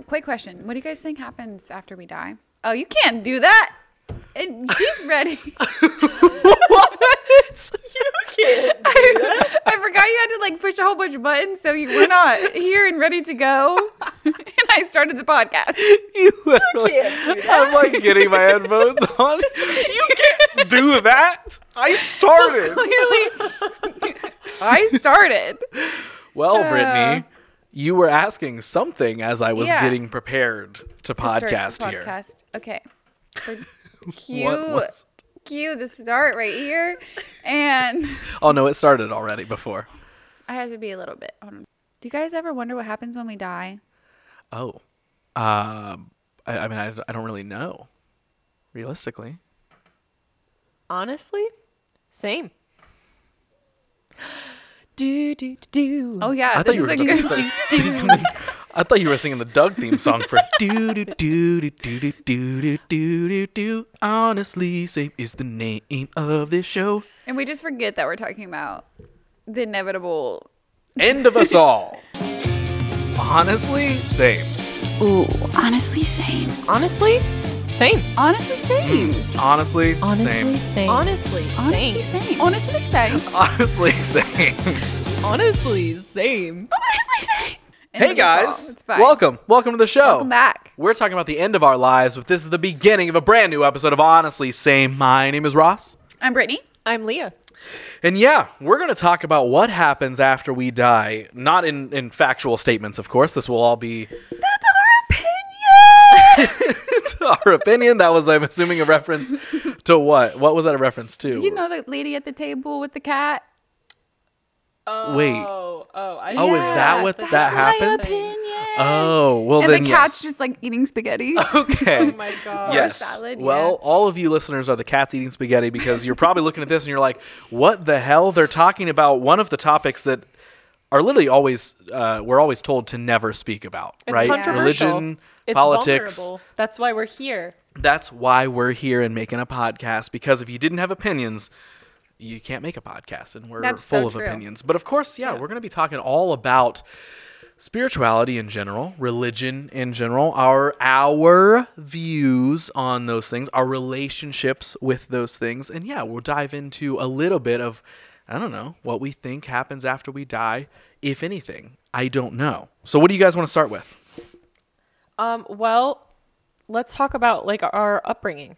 Quick question. What do you guys think happens after we die? Oh, you can't do that. And she's ready. What? You can't do that. I forgot you had to like push a whole bunch of buttons, so you were not here and ready to go. And I started the podcast. You can't do that. I'm like getting my headphones on. You can't do that. I started. Clearly, I started. Well, Brittany, you were asking something as I was getting prepared to podcast here. Okay. Cue the start right here. And oh, no, it started already before. I had to be a little bit. Hold on. Do you guys ever wonder what happens when we die? Oh. I mean, I don't really know. Realistically. Honestly, same. Do do do. Oh yeah, I thought you were singing the Doug theme song for do do do do do do do do do. Honestly, Same is the name of this show. And we just forget that we're talking about the inevitable end of us all. Honestly, same. Ooh, honestly, same. Honestly, same. Honestly, same. Honestly, Honestly, same. same. Honestly, Honestly, same. same. Honestly, same. Honestly, same. Honestly, same. Honestly, same. Hey guys, welcome to the show. Welcome back. We're talking about the end of our lives, but this is the beginning of a brand new episode of Honestly Same. My name is Ross. I'm Brittany. I'm Leah. And yeah, we're going to talk about what happens after we die. Not in factual statements, of course. This will all be... That's our opinion! It's our opinion. That was, I'm assuming, a reference to what? What was that a reference to? You know the lady at the table with the cat? Wait. Is that what that happened? My opinion. Oh, well and then the cat's just like eating spaghetti. Okay. Oh my god. Yes. Salad, well, all of you listeners are the cats eating spaghetti because you're probably looking at this and you're like, what the hell? They're talking about one of the topics that are literally always, we're always told to never speak about, It's right? controversial. Religion, It's politics. vulnerable. That's why we're here. That's why we're here and making a podcast, because if you didn't have opinions, you can't make a podcast, and we're full of opinions. But of course, we're going to be talking all about spirituality in general, religion in general, our views on those things, our relationships with those things. And we'll dive into a little bit of, I don't know, what we think happens after we die, if anything. I don't know. So what do you guys want to start with? Well, let's talk about like our upbringing.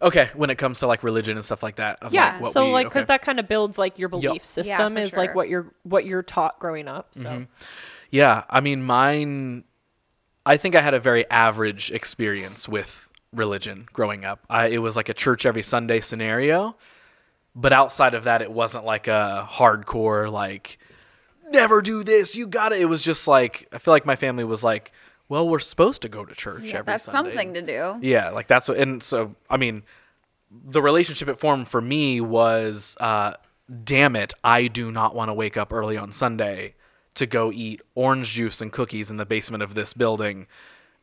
Okay, when it comes to like religion and stuff like that. Because that kind of builds like your belief system for is sure. like what you're taught growing up. So Mm-hmm. Yeah, I mean, I think I had a very average experience with religion growing up. It was like a church every Sunday scenario, but outside of that, it wasn't like a hardcore like never do this, you got it. It was just like, I feel like my family was like, well, we're supposed to go to church every that's Sunday. something to do. Yeah, like that's what, and so, I mean, the relationship it formed for me was, damn it, I do not want to wake up early on Sunday to go eat orange juice and cookies in the basement of this building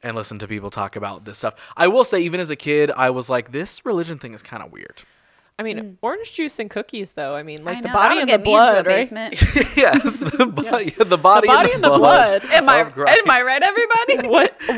and listen to people talk about this stuff. I will say, even as a kid, I was like, this religion thing is kind of weird. I mean, orange juice and cookies, though. I mean, like I the know, body that'll and the get me into a blood, right? basement. Yes, the body and the blood. Am I right, everybody?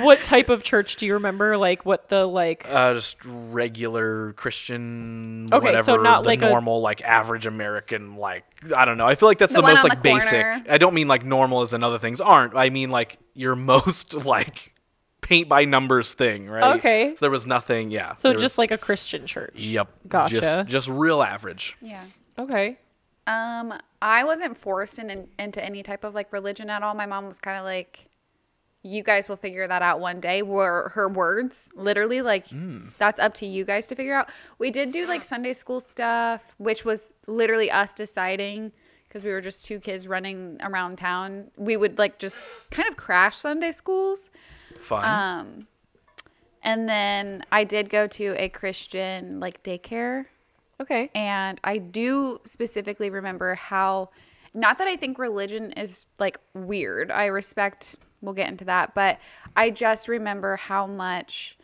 What type of church do you remember? Like what the like? Just regular Christian. Okay, whatever, so not the like normal, like average American, like I don't know. I feel like that's The the one most on like the basic. corner. I don't mean like normal as in other things aren't. I mean like your most like paint by numbers thing, right? Okay. So there was nothing. Yeah. So there just was, like a Christian church. Yep. Gotcha. Just real average. Yeah. Okay. I wasn't forced into any type of like religion at all. My mom was kind of like, you guys will figure that out one day, were her words. Literally, like, that's up to you guys to figure out. We did do like Sunday school stuff, which was literally us deciding, because we were just two kids running around town. We would like just kind of crash Sunday schools. Fun. And then I did go to a Christian like daycare. Okay. And I do specifically remember how, not that I think religion is like weird. I respect, we'll get into that. But I just remember how much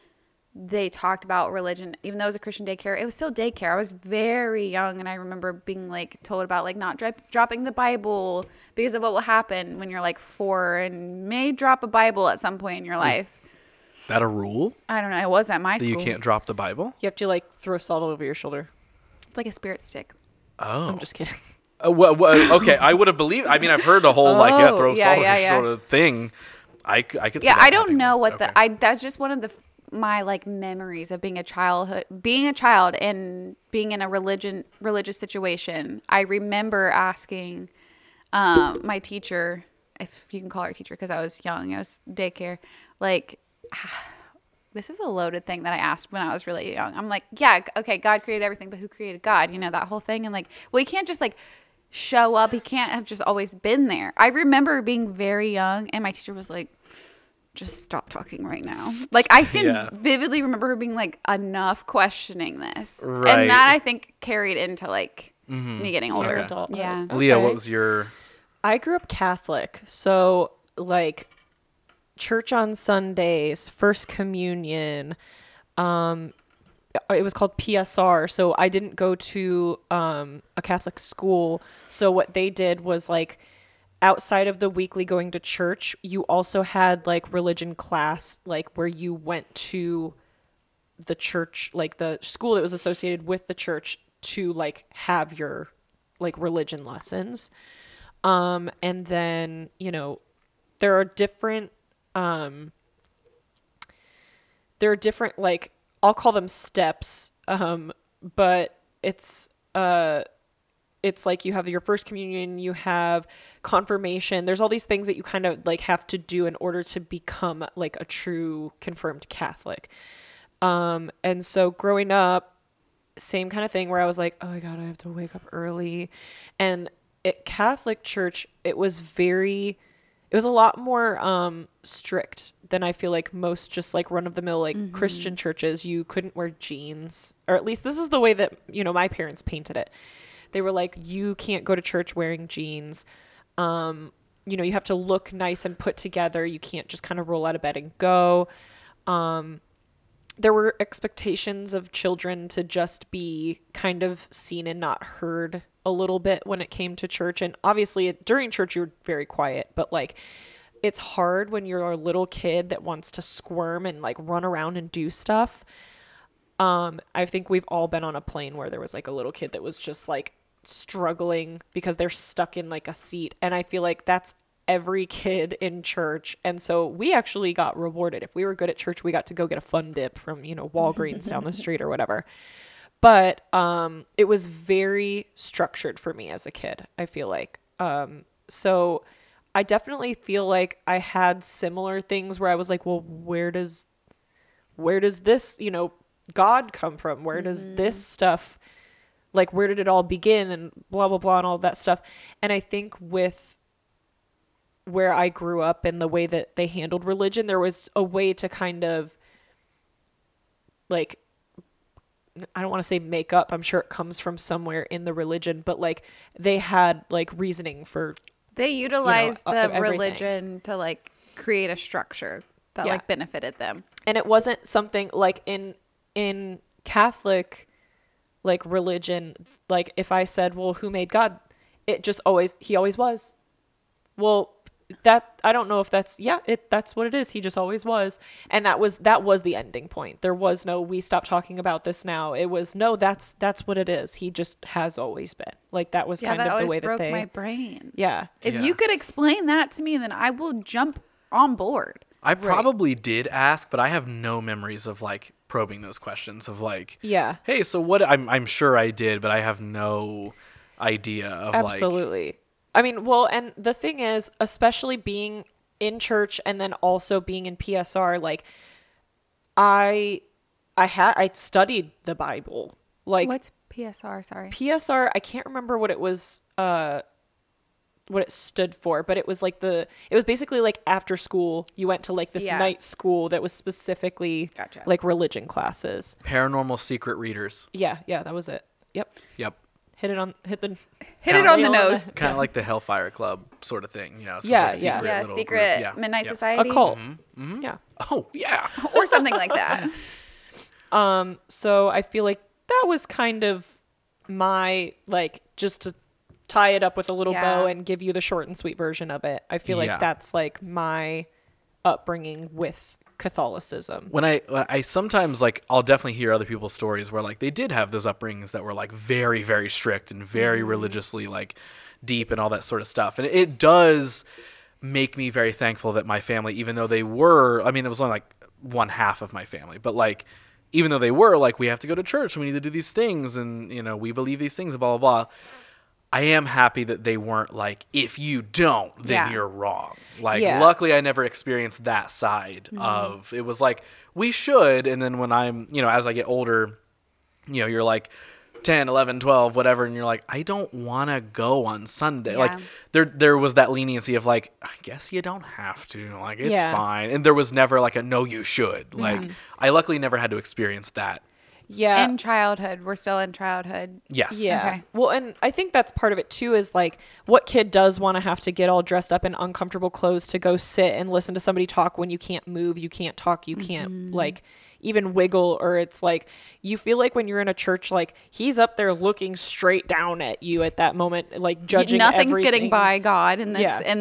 they talked about religion, even though it was a Christian daycare. It was still daycare. I was very young, and I remember being like told about like not dropping the Bible because of what will happen when you're like 4 and may drop a Bible at some point in your life. Is that a rule? I don't know. It was at my school. You can't drop the Bible? You have to like throw salt over your shoulder. It's like a spirit stick. Oh. I'm just kidding. Okay, I would have believed. I mean, I've heard the whole throw salt over your shoulder thing. I could. See I don't know what that's just one of my like memories of being a child and being in a religious situation. I remember asking my teacher, if you can call her teacher, because I was young, I was daycare, like, this is a loaded thing that I asked when I was really young. I'm like, yeah, okay, God created everything, but who created God? You know, that whole thing. And like, well, he can't just like show up. He can't have just always been there. I remember being very young, and my teacher was like, just stop talking right now. Like, I can vividly remember her being like, enough questioning this. Right. And that, I think, carried into like me getting older. Adult. Yeah. Okay. Leah, what was your... I grew up Catholic. So like church on Sundays, First Communion, it was called PSR. So I didn't go to a Catholic school. So what they did was like, outside of the weekly going to church, you also had like religion class, like where you went to the church, like the school that was associated with the church, to like have your like religion lessons. And then, you know, there are different like, I'll call them steps. But it's like you have your first communion, you have confirmation. There's all these things that you kind of like have to do in order to become like a true confirmed Catholic. And so growing up, same kind of thing where I was like, oh my God, I have to wake up early. And at Catholic church, it was a lot more strict than I feel like most just like run of the mill like Christian churches. You couldn't wear jeans, or at least this is the way that, you know, my parents painted it. They were like, you can't go to church wearing jeans. You know, you have to look nice and put together. You can't just kind of roll out of bed and go. There were expectations of children to just be kind of seen and not heard a little bit when it came to church. And obviously during church, you're very quiet, but like, it's hard when you're a little kid that wants to squirm and like run around and do stuff. I think we've all been on a plane where there was like a little kid that was just like struggling because they're stuck in like a seat. And I feel like that's every kid in church. And so we actually got rewarded. If we were good at church, we got to go get a fun dip from, you know, Walgreens down the street or whatever. But it was very structured for me as a kid, I feel like. So I definitely feel like I had similar things where I was like, well, where does this, you know, God come from? Where does this stuff, like, where did it all begin, and blah, blah, blah, and all that stuff. And I think with where I grew up and the way that they handled religion, there was a way to kind of like, I don't want to say make up. I'm sure it comes from somewhere in the religion, but like they had like reasoning for, they utilized the everything. Religion to like create a structure that like benefited them. And it wasn't something like in Catholic like religion, like if I said, well, who made God? It just he always was. Well, that, I don't know if that's, that's what it is. He just always was. And that was the ending point. There was no, we stop talking about this now. It was, no, that's what it is. He just has always been. Like that was kind of the way that they broke my brain. Yeah. If you could explain that to me, then I will jump on board. I probably did ask, but I have no memories of like probing those questions of like, hey, so what, I'm sure I did, but I have no idea of Absolutely. I mean, well, and the thing is, especially being in church and then also being in PSR, like I studied the Bible. Like, what's PSR? Sorry. PSR, I can't remember what it was, what it stood for, but it was like it was basically like after school, you went to like this night school that was specifically like religion classes. Paranormal secret readers. Yeah, that was it. Yep. Hit it on the nose. Kind of like the Hellfire Club sort of thing, you know. It's secret midnight society. A cult. Mm-hmm. Yeah. Oh yeah. Or something like that. So I feel like that was kind of my, like, just to tie it up with a little bow and give you the short and sweet version of it. I feel like that's like my upbringing with Catholicism. When I sometimes, like, I'll definitely hear other people's stories where, like, they did have those upbringings that were, like, very, very strict and very religiously, like, deep and all that sort of stuff. And it does make me very thankful that my family, even though they were, I mean, it was only like one half of my family, but like, even though they were like, we have to go to church and we need to do these things and, you know, we believe these things and blah, blah, blah. I am happy that they weren't like, if you don't, then you're wrong. Like, luckily I never experienced that side of, it was like, we should. And then when I'm, you know, as I get older, you know, you're like 10, 11, 12, whatever. And you're like, I don't want to go on Sunday. Yeah. Like there was that leniency of like, I guess you don't have to, like, it's fine. And there was never like a, no, you should. Like, I luckily never had to experience that. Yeah. In childhood. We're still in childhood. Yes. Yeah. Okay. Well, and I think that's part of it too, is like, what kid does want to have to get all dressed up in uncomfortable clothes to go sit and listen to somebody talk when you can't move, you can't talk, you can't like even wiggle, or it's like, you feel like when you're in a church, like he's up there looking straight down at you at that moment, like judging Nothing's everything. getting by God in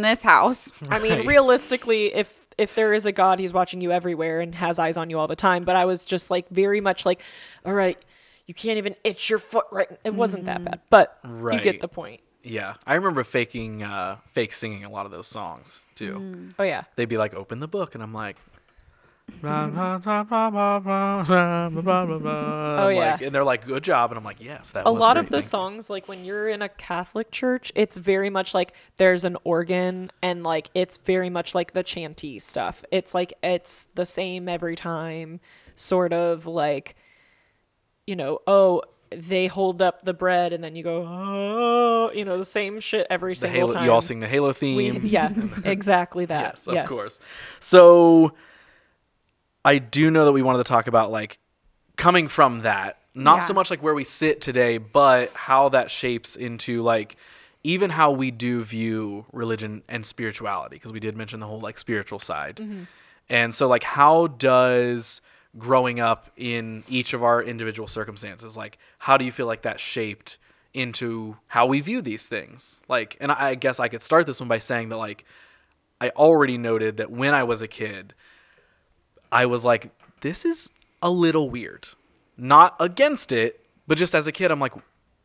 this house. I mean, realistically, if there is a God, he's watching you everywhere and has eyes on you all the time. But I was just like very much like, all right, you can't even itch your foot right. It wasn't that bad, but you get the point. Yeah. I remember fake singing a lot of those songs too. Oh yeah. They'd be like, open the book. And I'm like, oh yeah. And they're like, good job. And I'm like, yes, that a was lot great, of the songs, like when you're in a Catholic church, it's very much like there's an organ and like it's very much like the chanty stuff. It's like it's the same every time, sort of like, you know, oh, they hold up the bread and then you go, oh, you know, the same shit every single time. You all sing the Halo theme. Exactly that. Yes, of course. So I do know that we wanted to talk about like coming from that, not so much like where we sit today, but how that shapes into like even how we do view religion and spirituality, because we did mention the whole like spiritual side. And so like, how does growing up in each of our individual circumstances, like how do you feel like that shaped into how we view these things? Like, and I guess I could start this one by saying that like, I already noted that when I was a kid, I was like, this is a little weird. Not against it, but just as a kid, I'm like,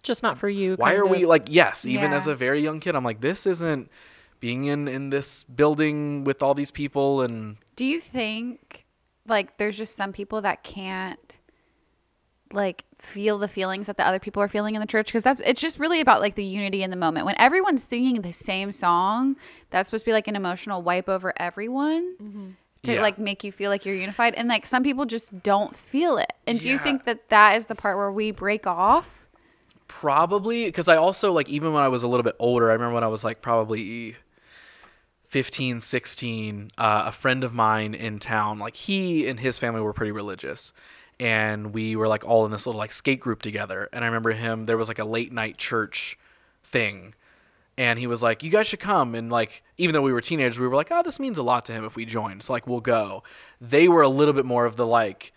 just not for you. Why are we like, yes, even as a very young kid, I'm like, this isn't being in this building with all these people. And do you think like there's just some people that can't like feel the feelings that the other people are feeling in the church? Because it's just really about like the unity in the moment. When everyone's singing the same song, that's supposed to be like an emotional wipe over everyone. To like make you feel like you're unified, and like some people just don't feel it. And do you think that is the part where we break off? Probably, because I also like, even when I was a little bit older, I remember when I was like probably 15, 16, a friend of mine in town, like he and his family were pretty religious, and we were like all in this little like skate group together. And I remember there was like a late night church thing. And he was like, you guys should come. And like, even though we were teenagers, we were like, oh, this means a lot to him if we join. So like, we'll go. They were a little bit more of the like,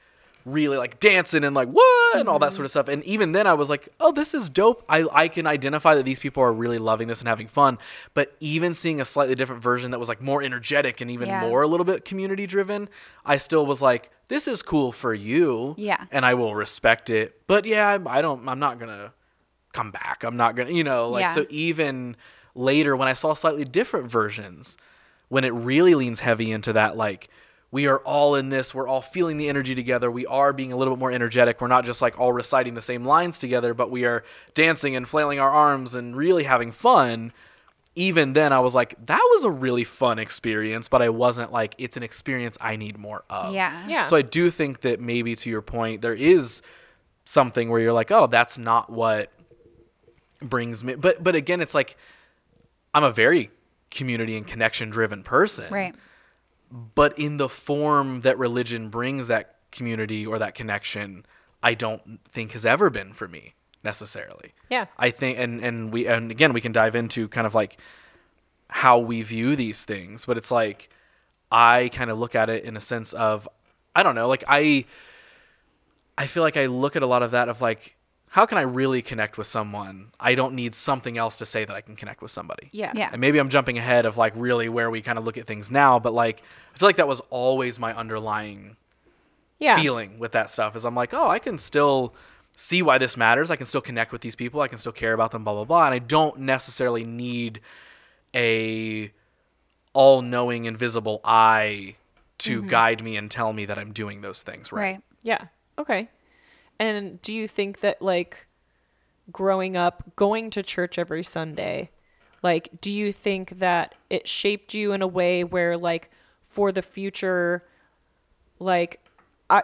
really like dancing and like, what? And all that sort of stuff. And even then I was like, oh, this is dope. I can identify that these people are really loving this and having fun. But even seeing a slightly different version that was like more energetic and even more a little bit community driven, I still was like, this is cool for you. Yeah. And I will respect it. But yeah, I'm not going to come back. I'm not gonna, you know, like, so even later when I saw slightly different versions, when it really leans heavy into that, like, we are all in this, we're all feeling the energy together, we are being a little bit more energetic, we're not just like all reciting the same lines together, but we are dancing and flailing our arms and really having fun. Even then I was like, that was a really fun experience, but I wasn't like, it's an experience I need more of. Yeah. So I do think that maybe, to your point, there is something where you're like, oh, that's not what brings me, but again, it's like, I'm a very community and connection driven person, right? But in the form that religion brings that community or that connection, I don't think has ever been for me necessarily. I think, and again, we can dive into kind of like how we view these things, but it's like, I kind of look at it in a sense of, I don't know, like I feel like I look at a lot of that of like, how can I really connect with someone? I don't need something else to say that I can connect with somebody. Yeah. And maybe I'm jumping ahead of like really where we kind of look at things now, but like I feel like that was always my underlying feeling with that stuff is I'm like, oh, I can still see why this matters. I can still connect with these people. I can still care about them, blah, blah, blah. And I don't necessarily need a all-knowing, invisible eye to guide me and tell me that I'm doing those things right. Yeah. Okay. And do you think that, like, growing up, going to church every Sunday, like, do you think that it shaped you in a way where, like, for the future, like,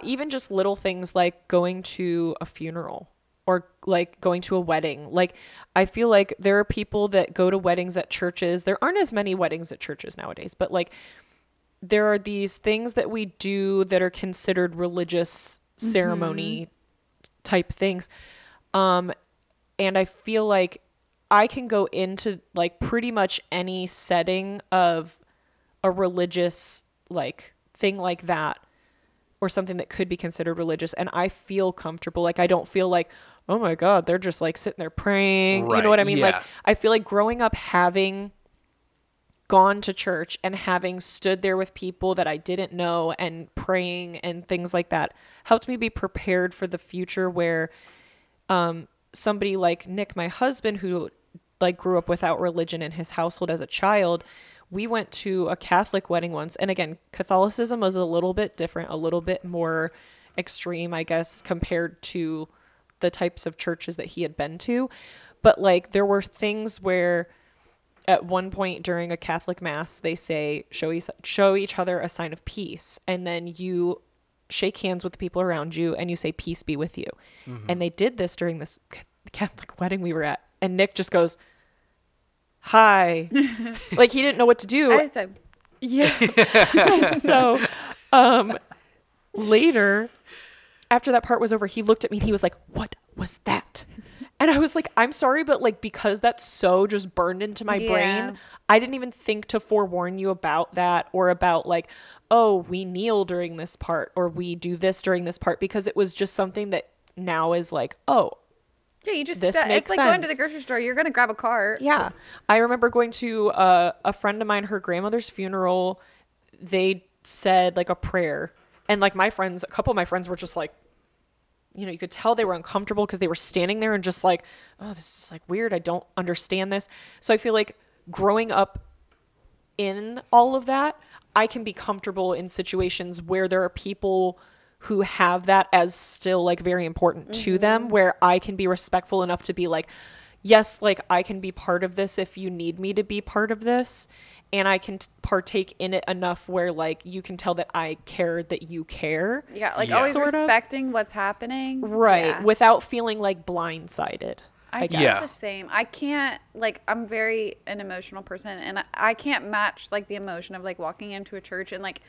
even just little things like going to a funeral or, like, going to a wedding? Like, I feel like there are people that go to weddings at churches. There aren't as many weddings at churches nowadays, but, like, there are these things that we do that are considered religious ceremony type things. And I feel like I can go into like pretty much any setting of a religious like thing like that or something that could be considered religious, and I feel comfortable. Like I don't feel like, oh my God, they're just like sitting there praying. Right. You know what I mean? Yeah. Like I feel like growing up having gone to church and having stood there with people that I didn't know and praying and things like that helped me be prepared for the future where somebody like Nick, my husband, who like grew up without religion in his household as a child, we went to a Catholic wedding once. And again, Catholicism was a little bit different, a little bit more extreme, I guess, compared to the types of churches that he had been to. But like there were things where at one point during a Catholic mass, they say, show each other a sign of peace. And then you shake hands with the people around you and you say, peace be with you. And they did this during this Catholic wedding we were at. And Nick just goes, hi. Like he didn't know what to do. I said, Yeah. So later, after that part was over, he looked at me and he was like, what was that? And I was like, I'm sorry, but like, because that's so just burned into my brain, I didn't even think to forewarn you about that or about like, oh, we kneel during this part or we do this during this part, because it was just something that now is like, oh, yeah, you just, this it's makes like sense. going to the grocery store. You're going to grab a cart. Yeah. I remember going to a friend of mine, her grandmother's funeral. They said like a prayer, and like my friends, a couple of my friends were just like, you know, you could tell they were uncomfortable because they were standing there and just like, oh, this is like weird. I don't understand this. So I feel like growing up in all of that, I can be comfortable in situations where there are people who have that as still like very important to them, where I can be respectful enough to be like, yes, like I can be part of this if you need me to be part of this. And I can partake in it enough where like you can tell that I care that you care. Yeah, like always Sort of. respecting what's happening. Right. Yeah. Without feeling like blindsided. I guess. feel the same. I can't, like, I'm very an emotional person, and I can't match like the emotion of like walking into a church and like,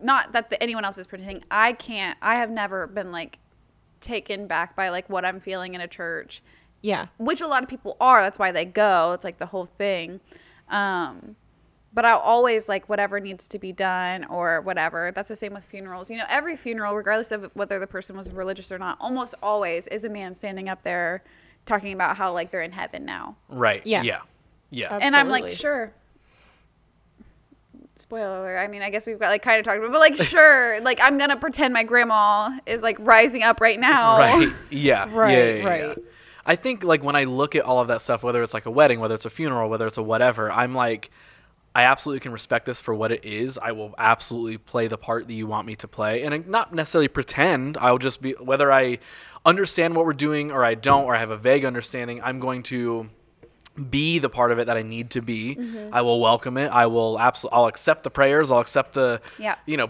not that anyone else is pretending. I have never been like taken back by like what I'm feeling in a church. Yeah. Which a lot of people are. That's why they go. It's like the whole thing. But I'll always like whatever needs to be done or whatever. That's the same with funerals. You know, every funeral, regardless of whether the person was religious or not, almost always is a man standing up there talking about how like they're in heaven now. Right. Yeah. Yeah. Absolutely. And I'm like, sure. Spoiler alert. I mean, I guess we've got like kind of talked about, but like, sure, like I'm gonna pretend my grandma is like rising up right now. Right. Yeah. Right, Yeah. right. I think like when I look at all of that stuff, whether it's like a wedding, whether it's a funeral, whether it's a whatever, I'm like, I absolutely can respect this for what it is. I will absolutely play the part that you want me to play, and not necessarily pretend. I'll just be, whether I understand what we're doing or I don't, or I have a vague understanding, I'm going to be the part of it that I need to be. I will welcome it. I'll accept the prayers. I'll accept the,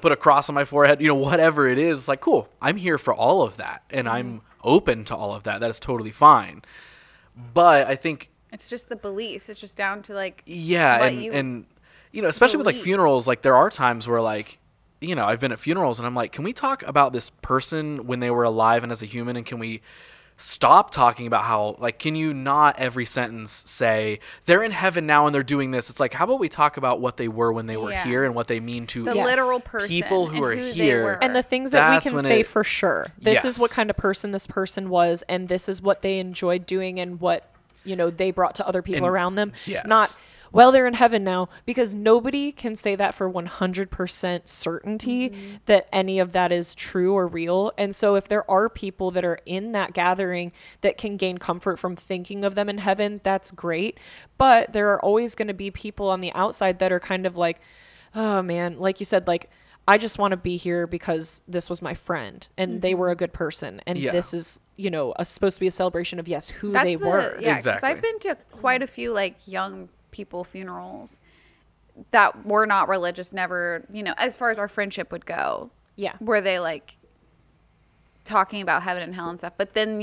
put a cross on my forehead, whatever it is. Like, cool. I'm here for all of that. And I'm open to all of that. That is totally fine. But I think it's just the beliefs. It's just down to like, and especially with like funerals, like there are times where like, I've been at funerals and I'm like, can we talk about this person when they were alive and as a human, and can we stop talking about how, like, can you not every sentence say they're in heaven now and they're doing this? It's like, how about we talk about what they were when they were here and what they mean to the literal person, people who are here, and the things that we can say for sure. This is what kind of person this person was, and this is what they enjoyed doing, and what they brought to other people around them. Not, well, they're in heaven now, because nobody can say that for 100% certainty that any of that is true or real. And so if there are people that are in that gathering that can gain comfort from thinking of them in heaven, that's great. But there are always going to be people on the outside that are kind of like, oh man, like you said, like, I just want to be here because this was my friend and they were a good person. And this is, supposed to be a celebration of, who they were. Yeah, because I've been to quite a few like young people funerals that were not religious, never, as far as our friendship would go. Yeah. Where they like talking about heaven and hell and stuff. But then,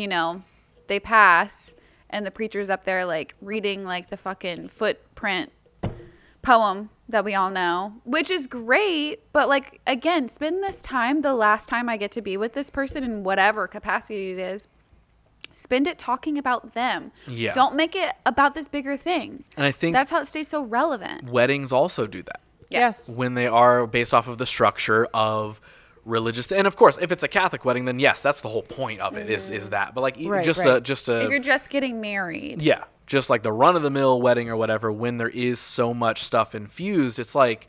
they pass and the preacher's up there like reading like the fucking footprint poem that we all know, which is great. But like, again, spend this time, the last time I get to be with this person in whatever capacity it is, spend it talking about them. Yeah. Don't make it about this bigger thing. And I think that's how it stays so relevant. Weddings also do that. Yes. When they are based off of the structure of religious, and of course, if it's a Catholic wedding, then yes, that's the whole point of it is that. But like just a if you're just getting married. Yeah. Just like the run of the mill wedding or whatever, when there is so much stuff infused, it's like,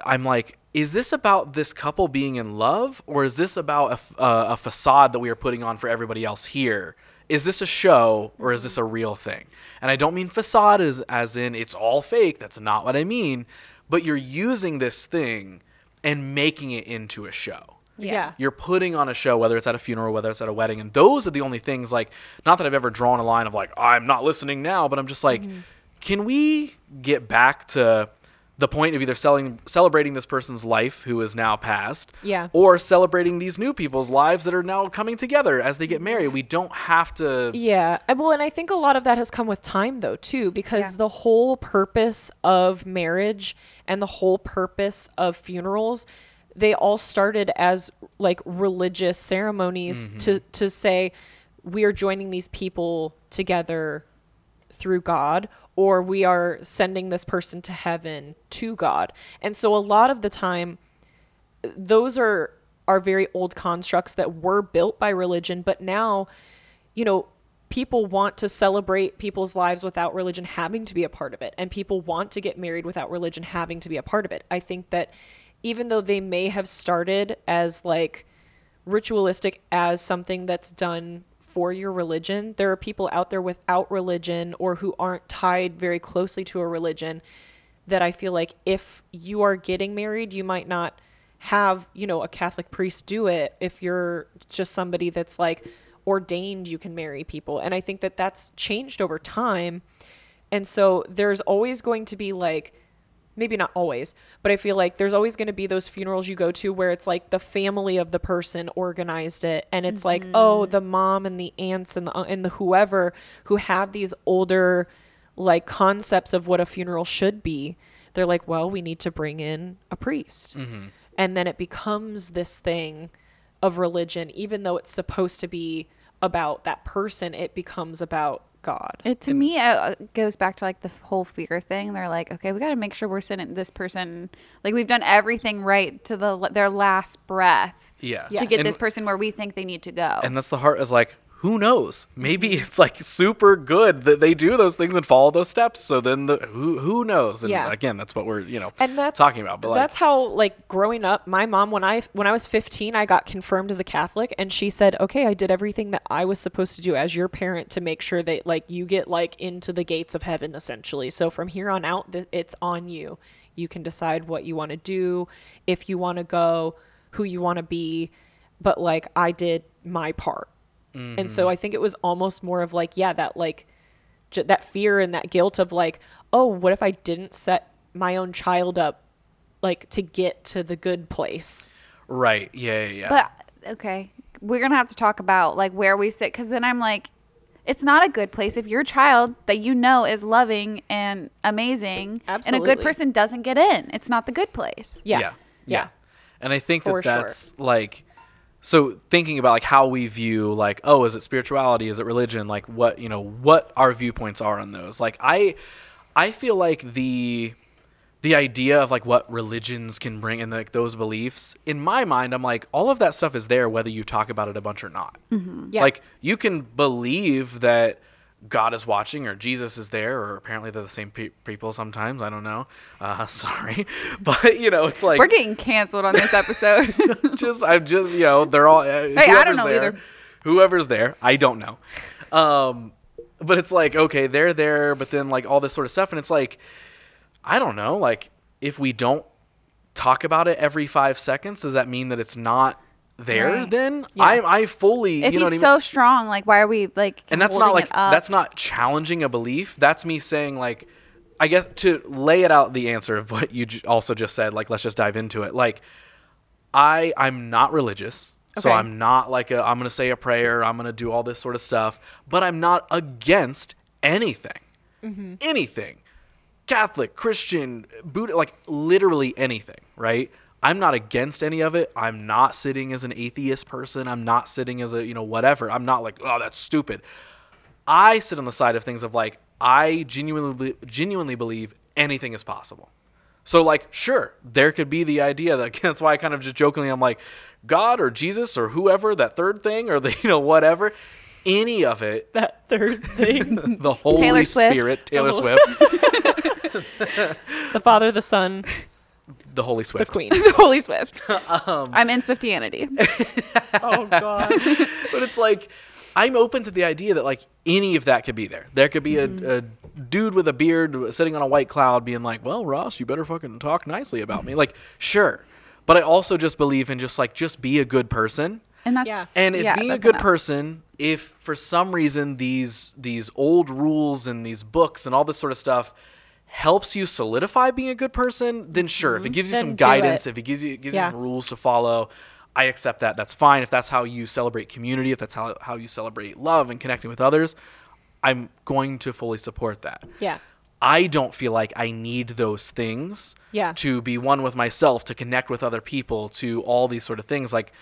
I'm like, is this about this couple being in love, or is this about a facade that we are putting on for everybody else here? Is this a show, or is this a real thing? And I don't mean facade as in it's all fake. That's not what I mean. But you're using this thing and making it into a show. Yeah. You're putting on a show, whether it's at a funeral, whether it's at a wedding. And those are the only things, like, not that I've ever drawn a line of like, I'm not listening now, but I'm just like, can we get back to the point of either celebrating this person's life who is now passed, or celebrating these new people's lives that are now coming together as they get married? We don't have to. Yeah. Well, and I think a lot of that has come with time though, too, because the whole purpose of marriage and the whole purpose of funerals, they all started as like religious ceremonies to say, we are joining these people together through God, or we are sending this person to heaven to God. And so a lot of the time, those are very old constructs that were built by religion. But now, people want to celebrate people's lives without religion having to be a part of it. And people want to get married without religion having to be a part of it. I think that even though they may have started as like ritualistic as something that's done for your religion, there are people out there without religion or who aren't tied very closely to a religion that I feel like if you are getting married, you might not have, a Catholic priest do it. If you're just somebody that's like ordained, you can marry people. And I think that that's changed over time. And so there's always going to be like, maybe not always, but I feel like there's always going to be those funerals you go to where it's like the family of the person organized it. And it's like, oh, the mom and the aunts and the whoever who have these older like concepts of what a funeral should be. They're like, well, we need to bring in a priest. And then it becomes this thing of religion, even though it's supposed to be about that person, it becomes about God. To me, it goes back to like the whole fear thing. They're like, okay, we got to make sure we're sending this person, like we've done everything right to their last breath. To get this person where we think they need to go. And that's the heart is like, who knows? Maybe it's like super good that they do those things and follow those steps. So then who knows? And again, that's what we're, and that's, talking about. But that's how, like, growing up, my mom, when I was 15, I got confirmed as a Catholic, and she said, okay, I did everything that I was supposed to do as your parent to make sure that like you get like into the gates of heaven, essentially. So from here on out, it's on you. You can decide what you want to do, if you want to go, who you want to be. But like, I did my part. And so I think it was almost more of like, that like that fear and that guilt of like, oh, what if I didn't set my own child up like to get to the good place? Right. Yeah. But okay, we're going to have to talk about like where we sit. Cause then I'm like, it's not a good place if your child that is loving and amazing. Absolutely. And a good person doesn't get in. It's not the good place. Yeah. And I think that's like, So thinking about like how we view like, oh, is it spirituality? Is it religion? Like what, what our viewpoints are on those. Like I feel like the idea of like what religions can bring and like those beliefs, in my mind, I'm like, all of that stuff is there whether you talk about it a bunch or not. Mm-hmm. Yeah. Like you can believe that God is watching or Jesus is there, or apparently they're the same people sometimes. I don't know. Sorry. But, it's like... We're getting canceled on this episode. I'm just, they're all... Hey, I don't know there, either. Whoever's there, I don't know. But it's like, okay, they're there, but then like all this sort of stuff. And it's like, I don't know, like if we don't talk about it every 5 seconds, does that mean that it's not there? Right. Then I fully, if he's so strong, like why are we like, and that's not like, that's not challenging a belief. That's me saying like, I guess to lay it out, the answer of what you also just said, like, let's just dive into it. Like I'm not religious. Okay. So I'm not like I'm going to say a prayer. I'm going to do all this sort of stuff, but I'm not against anything, anything, Catholic, Christian, Buddha, like literally anything. Right. I'm not against any of it. I'm not sitting as an atheist person. I'm not sitting as a, whatever. I'm not like, oh, that's stupid. I sit on the side of things of like, I genuinely believe anything is possible. So like, sure, there could be the idea that, that's why I kind of just jokingly, I'm like, God or Jesus or whoever, that third thing or the, whatever, any of it. That third thing. The Holy Spirit, Taylor Swift. The Father, the Son. The Holy Swift. The Queen. The Holy Swift. I'm in Swiftianity. Oh, God. But it's like, I'm open to the idea that like any of that could be there. There could be a dude with a beard sitting on a white cloud being like, well, Ross, you better fucking talk nicely about me. Like, sure. But I also just believe in just be a good person. And that's, being a good person, if for some reason these old rules and these books and all this sort of stuff helps you solidify being a good person, then sure. If it gives you some guidance, if it gives you some rules to follow, I accept that. That's fine. If that's how you celebrate community, if that's how you celebrate love and connecting with others, I'm going to fully support that. Yeah. I don't feel like I need those things to be one with myself, to connect with other people, to all these sort of things. Like,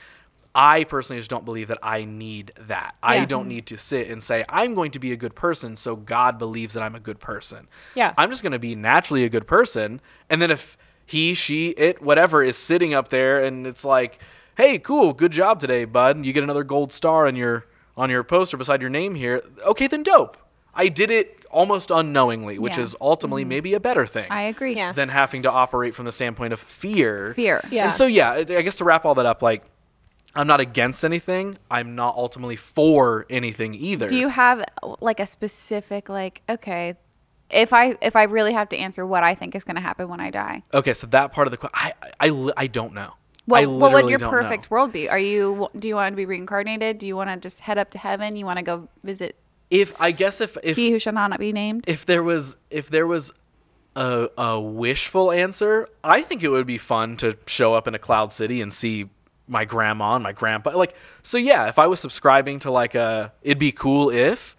I personally just don't believe that I need that. Yeah. I don't need to sit and say, I'm going to be a good person, so God believes that I'm a good person. Yeah. I'm just going to be naturally a good person. And then if he, she, it, whatever is sitting up there and it's like, hey, cool, good job today, bud. You get another gold star on your poster beside your name here. Okay, then dope. I did it almost unknowingly, which is ultimately maybe a better thing. I agree. Than having to operate from the standpoint of fear. Yeah. And so, I guess to wrap all that up, like, I'm not against anything. I'm not ultimately for anything either. Do you have like a specific, like, okay, if I really have to answer what I think is going to happen when I die? Okay, so that part of the question, I don't know. What would your perfect world be? Do you want to be reincarnated? Do you want to just head up to heaven? You want to go visit? If he who shall not be named. If there was a wishful answer, I think it would be fun to show up in a cloud city and see my grandma and my grandpa. Like, so yeah, if I was subscribing to like it'd be cool if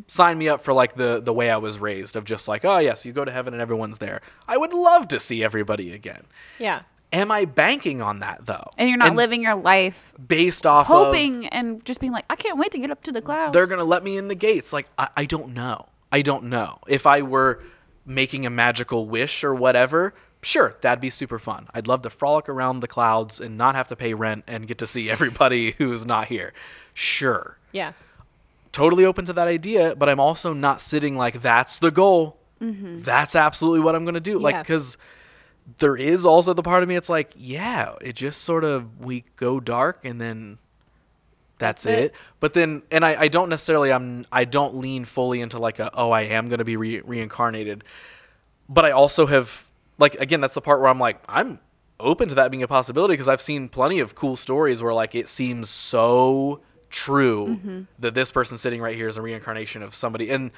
sign me up for like the way I was raised of just like, oh yes, you go to heaven and everyone's there. I would love to see everybody again. Yeah. Am I banking on that though? And you're not living your life based off hoping and just being like, I can't wait to get up to the clouds. They're gonna let me in the gates. Like, I don't know. I don't know. If I were making a magical wish or whatever, sure, that'd be super fun. I'd love to frolic around the clouds and not have to pay rent and get to see everybody who's not here. Sure. Yeah. Totally open to that idea, but I'm also not sitting like, that's the goal. That's absolutely what I'm gonna do. Yeah. Like, because there is also the part of me, it's like, yeah, it just sort of, we go dark and then that's it. But then, and I don't necessarily, I don't lean fully into like I am going to be reincarnated. But I also have, like, again, that's the part where I'm like, I'm open to that being a possibility because I've seen plenty of cool stories where like it seems so true that this person sitting right here is a reincarnation of somebody. And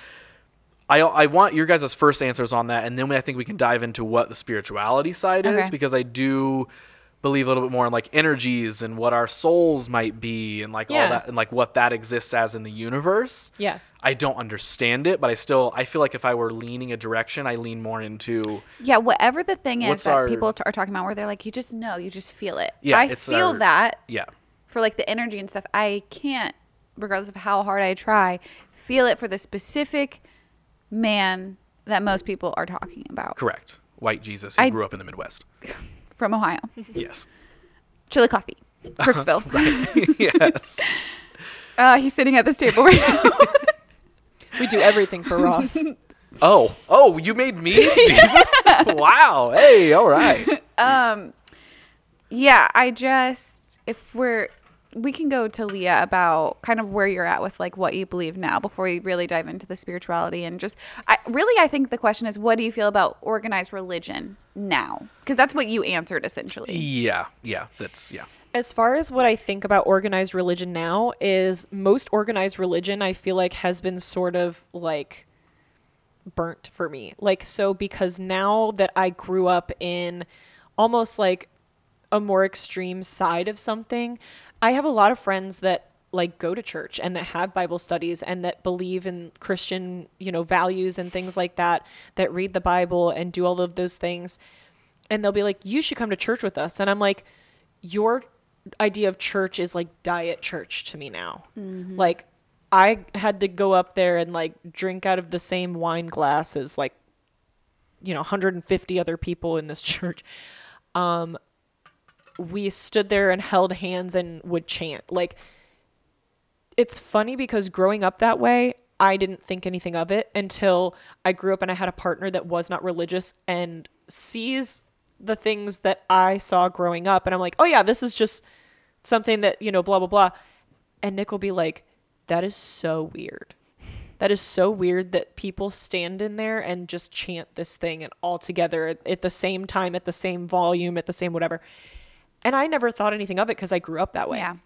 I want your guys' first answers on that, and then I think we can dive into what the spirituality side is, because I do believe a little bit more in like energies and what our souls might be and like all that and like what that exists as in the universe. Yeah. I don't understand it, but I feel like if I were leaning a direction, I lean more into whatever the thing is that people are talking about where they're like, you just know, you just feel it. Yeah, I feel that. Yeah. for like the energy and stuff, I can't, regardless of how hard I try, feel it for the specific man that most people are talking about. Correct. White Jesus who grew up in the Midwest. From Ohio. Yes. Chili coffee. Crooksville. Right. Yes. He's sitting at this table right now. We do everything for Ross. Oh, you made me? Jesus? Wow. Hey, all right. Yeah, we can go to Leah about kind of where you're at with like what you believe now before we really dive into the spirituality and just, I think the question is, what do you feel about organized religion now? Because that's what you answered essentially. Yeah. As far as what I think about organized religion now is most organized religion, I feel like has been sort of like burnt for me. Like, so because now that I grew up in almost like a more extreme side of something, I have a lot of friends that like go to church and that have Bible studies and that believe in Christian, values and things like that read the Bible and do all of those things. And they'll be like, you should come to church with us. And I'm like, your idea of church is like diet church to me now. Mm-hmm. Like I had to go up there and like drink out of the same wine glass as like, 150 other people in this church. We stood there and held hands and would chant. Like, it's funny because growing up that way, I didn't think anything of it until I grew up and I had a partner that was not religious and sees the things that I saw growing up. And I'm like, oh yeah, this is just something that, blah, blah, blah. And Nick will be like, that is so weird. That is so weird that people stand in there and just chant this thing and all together at the same time, at the same volume, at the same whatever. And I never thought anything of it because I grew up that way. Yeah.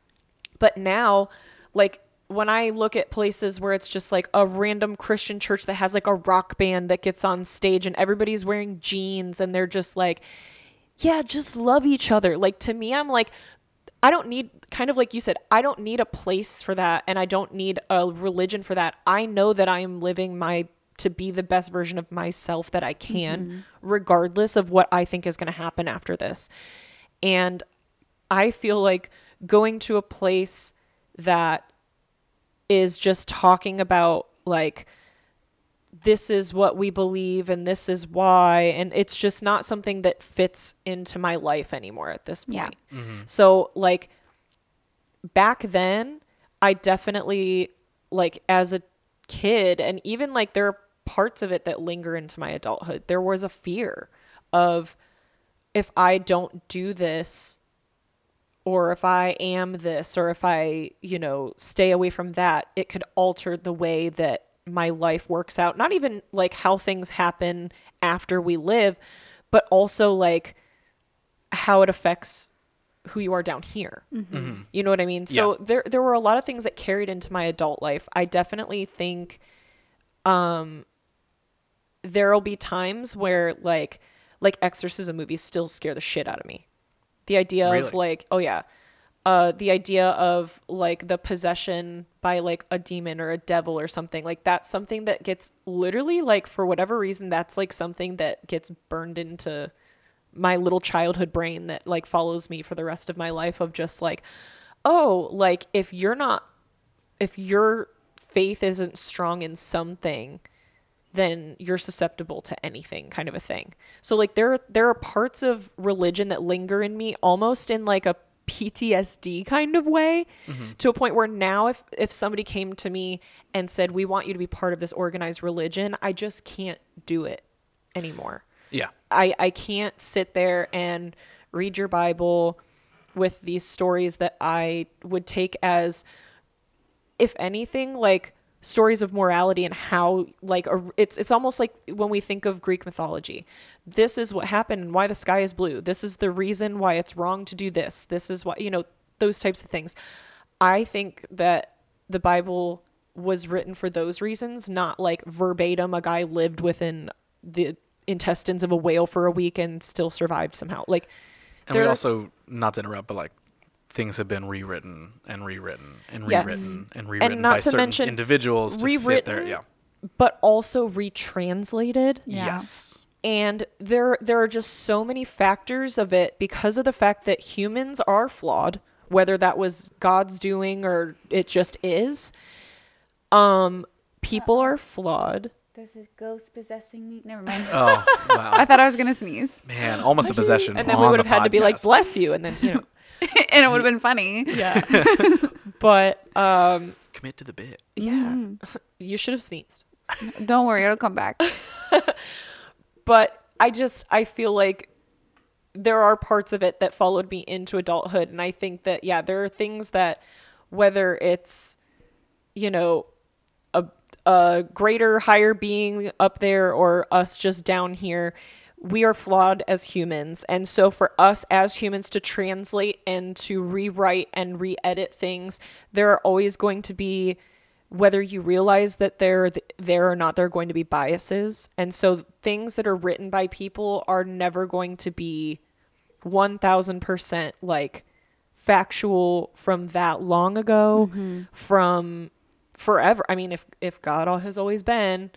But now, like, when I look at places where it's just like a random Christian church that has like a rock band that gets on stage and everybody's wearing jeans and they're just like, yeah, just love each other. Like, to me, I'm like, I don't need, kind of like you said, I don't need a place for that and I don't need a religion for that. I know that I am living to be the best version of myself that I can, regardless of what I think is going to happen after this. And I feel like going to a place that is just talking about like, this is what we believe and this is why, and it's just not something that fits into my life anymore at this point. Yeah. Mm-hmm. So like back then, I definitely, like as a kid, and even like there are parts of it that linger into my adulthood, there was a fear of, if I don't do this, or if I am this, or if I, stay away from that, it could alter the way that my life works out. Not even like how things happen after we live, but also like how it affects who you are down here. Mm-hmm. You know what I mean? Yeah. So there were a lot of things that carried into my adult life. I definitely think there'll be times where like exorcism movies still scare the shit out of me. The idea of like, oh yeah. The idea of like the possession by like a demon or a devil or something, like that's something that gets literally, like, for whatever reason, that's like something that gets burned into my little childhood brain that like follows me for the rest of my life, of just like, oh, like if your faith isn't strong in something, then you're susceptible to anything, kind of a thing. So like there are parts of religion that linger in me almost in like a PTSD kind of way, to a point where now if somebody came to me and said, we want you to be part of this organized religion, I just can't do it anymore. Yeah. I can't sit there and read your Bible with these stories that I would take as, if anything, like stories of morality and how like it's almost like when we think of Greek mythology, this is what happened and why the sky is blue, this is the reason why it's wrong to do this is what, those types of things. I think that the Bible was written for those reasons, not like verbatim a guy lived within the intestines of a whale for a week and still survived somehow. Like, and we also, not to interrupt, but like things have been rewritten and rewritten and rewritten and rewritten by certain individuals to fit there. Yeah. But also retranslated. Yeah. Yes. And there are just so many factors of it because of the fact that humans are flawed. whether that was God's doing or it just is. People are flawed. This is ghost possessing me. Never mind. Oh, wow. I thought I was gonna sneeze. Man, almost a possession. And then we would have had to be like, bless you. And then, And it would have been funny. Yeah. But, commit to the bit. yeah, you should have sneezed. Don't worry, it'll come back. But I feel like there are parts of it that followed me into adulthood. And I think that, yeah, there are things that, whether it's, a greater, higher being up there or us just down here, we are flawed as humans. And so for us as humans to translate and to rewrite and re-edit things, there are always going to be, whether you realize that they're there or not, there are going to be biases. And so things that are written by people are never going to be 1000% like factual from that long ago, from forever. I mean, if God has always been,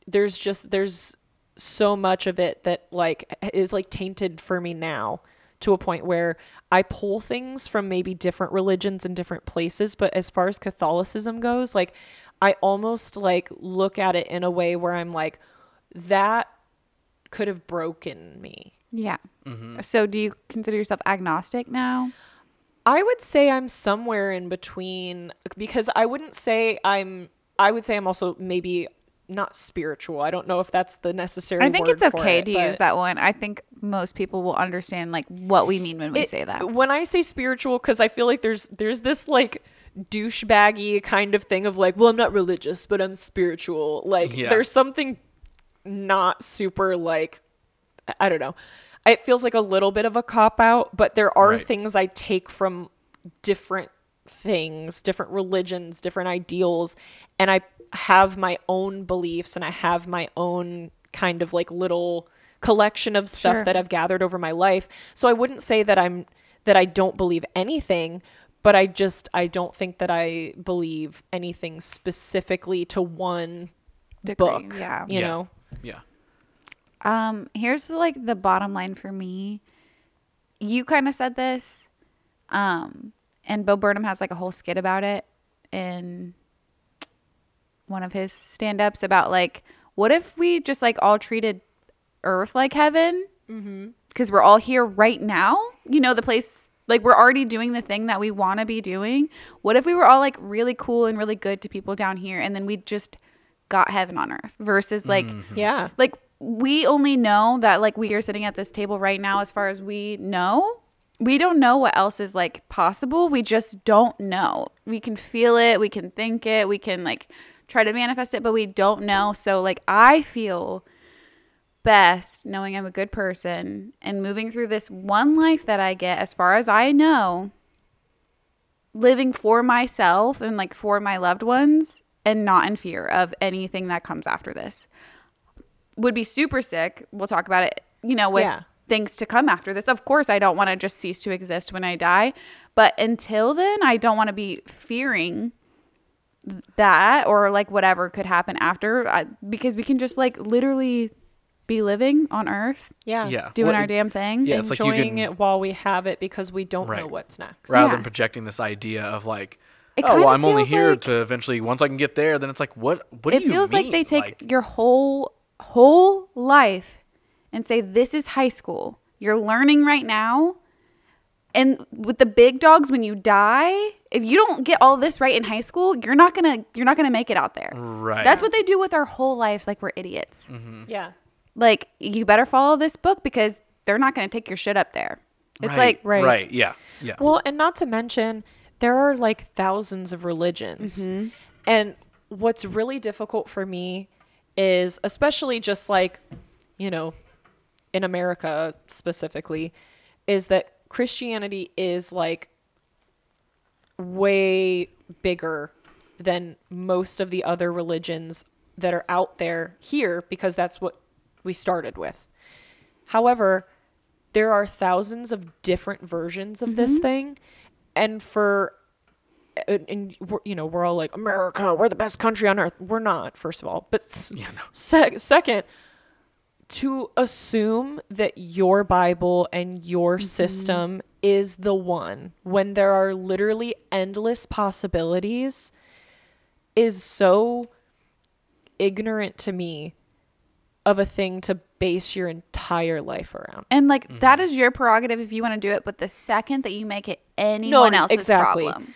there's so much of it that like is like tainted for me now, to a point where I pull things from maybe different religions and different places. But as far as Catholicism goes, like I almost like look at it in a way where I'm like, that could have broken me. Yeah. So do you consider yourself agnostic now? I would say I'm somewhere in between, because I would say I'm also maybe not spiritual. I don't know if that's the necessary I think word it's okay to but use that one. I think most people will understand like what we mean when we say that. When I say spiritual, because I feel like there's this like douchebaggy kind of thing of like, well, I'm not religious, but I'm spiritual. Like there's something not super like, I don't know. It feels like a little bit of a cop-out, but there are things I take from different things, different religions, different ideals, and I have my own beliefs and I have my own kind of like little collection of stuff that I've gathered over my life. So I wouldn't say that I don't believe anything, but I don't think that I believe anything specifically to one book. Yeah. You know? Yeah. Here's like the bottom line for me. You kind of said this, and Bo Burnham has like a whole skit about it in one of his stand-ups about like, what if we just like all treated Earth like heaven? Because we're all here right now. The place, like we're already doing the thing that we want to be doing. What if we were all like really cool and really good to people down here, and then we just got heaven on Earth versus like, like we only know that like we are sitting at this table right now. As far as we know, we don't know what else is like possible. We just don't know. We can feel it. We can think it. We can like try to manifest it, but we don't know. So like I feel best knowing I'm a good person and moving through this one life that I get, as far as I know, living for myself and like for my loved ones and not in fear of anything that comes after this. Would be super sick. We'll talk about it, with things to come after this. Of course, I don't want to just cease to exist when I die. But until then, I don't want to be fearing that or like whatever could happen after, because we can just like literally be living on Earth. Doing our damn thing. Yeah, it's enjoying it while we have it, because we don't know what's next. Rather than projecting this idea of like, I'm only here to eventually, once I can get there, then it's like, what do you mean? It feels like they take your whole life and say, this is high school. You're learning right now. And with the big dogs, when you die, if you don't get all this right in high school, you're not gonna make it out there. Right. That's what they do with our whole lives, like we're idiots. Yeah. Like, you better follow this book because they're not gonna take your shit up there. It's right. Yeah. Well, and not to mention, there are like thousands of religions. And what's really difficult for me is, especially just like, in America specifically, is that Christianity is like way bigger than most of the other religions that are out there here, because that's what we started with. However, there are thousands of different versions of this thing. And we're all like, America, we're the best country on earth. We're not, first of all. But second, to assume that your Bible and your system is the one when there are literally endless possibilities is so ignorant to me of a thing to base your entire life around. And like that is your prerogative if you want to do it, but the second that you make it anyone else's problem.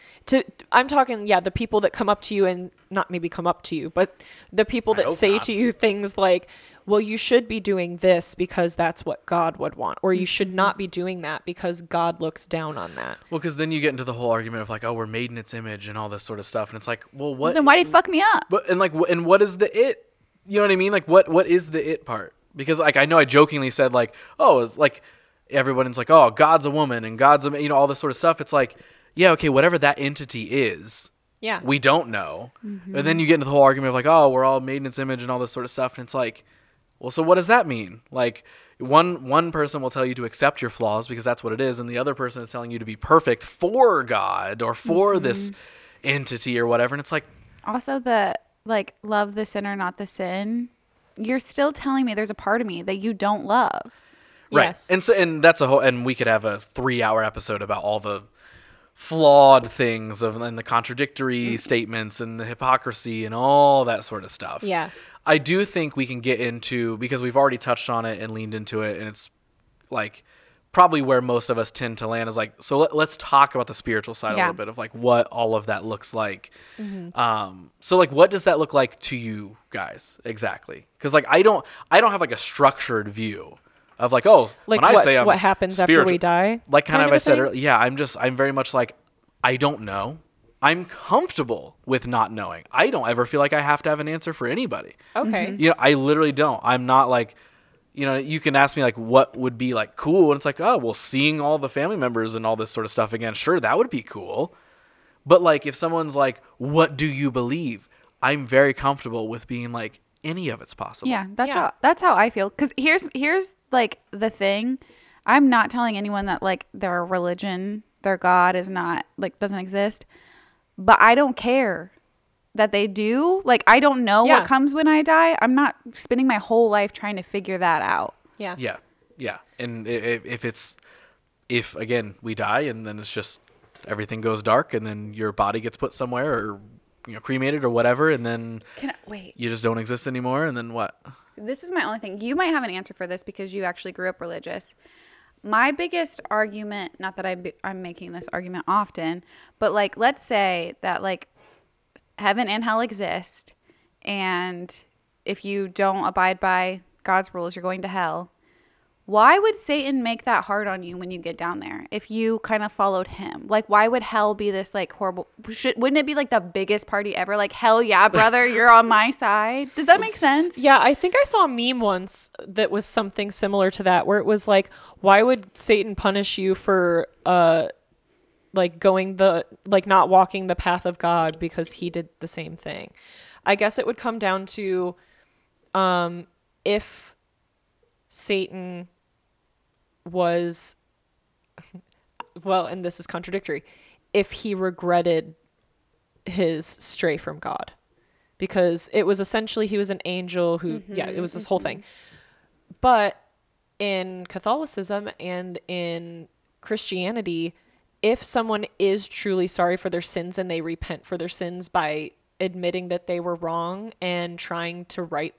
I'm talking, the people that come up to you and not maybe come up to you, but the people that say to you things like, well, you should be doing this because that's what God would want, or you should not be doing that because God looks down on that. Well, because then you get into the whole argument of like, oh, we're made in its image and all this sort of stuff, and it's like, well, what? Then why did you fuck me up? But and what is the it? You know what I mean? Like, what is the it part? Because like I know I jokingly said like, oh, it's like everyone's like, oh, God's a woman and God's a, all this sort of stuff. It's like, yeah, okay, whatever that entity is. Yeah. We don't know. And then you get into the whole argument of like, oh, we're all made in its image and all this sort of stuff, and it's like, well, so what does that mean? Like one person will tell you to accept your flaws because that's what it is, and the other person is telling you to be perfect for God or for this entity or whatever, and it's like, also the like love the sinner, not the sin. You're still telling me there's a part of me that you don't love. Right. Yes. And that's a whole, and we could have a 3-hour episode about all the flawed things and the contradictory statements and the hypocrisy and all that sort of stuff. Yeah. I do think we can get into, because we've already touched on it and leaned into it, and it's like probably where most of us tend to land is like, so let's talk about the spiritual side a little bit of like what all of that looks like. So like, what does that look like to you guys exactly? Because like I don't have like a structured view of like, oh, like when I say I'm what happens after we die, like kind of I said earlier, I'm very much like, I don't know. I'm comfortable with not knowing. I don't ever feel like I have to have an answer for anybody. Okay. You know, I literally don't. I'm not like, you know, you can ask me like what would be like cool, and it's like, oh, well, seeing all the family members and all this sort of stuff again, sure, that would be cool. But like if someone's like, what do you believe? I'm very comfortable with being like, any of it's possible. Yeah, that's how I feel. Because here's like the thing. I'm not telling anyone that like their religion, their God is not like doesn't exist. But I don't care that they do. Like, I don't know what comes when I die. I'm not spending my whole life trying to figure that out. Yeah. Yeah. Yeah. And if again, we die and then it's just everything goes dark and then your body gets put somewhere or, you know, cremated or whatever, and then you just don't exist anymore, and then what? This is my only thing. You might have an answer for this because you actually grew up religious. My biggest argument, not that I'm making this argument often, but like, let's say that like heaven and hell exist, and if you don't abide by God's rules, you're going to hell. Why would Satan make that hard on you when you get down there if you kind of followed him? Like, why would hell be this like horrible? Wouldn't it be like the biggest party ever? Like, hell yeah, brother, you're on my side. Does that make sense? Yeah, I think I saw a meme once that was something similar to that, where it was like, why would Satan punish you for like not walking the path of God because he did the same thing? I guess it would come down to if Satan was, well, and this is contradictory, if he regretted his stray from God, because it was essentially, he was an angel who, it was this whole thing. But in Catholicism and in Christianity, if someone is truly sorry for their sins and they repent for their sins by admitting that they were wrong and trying to right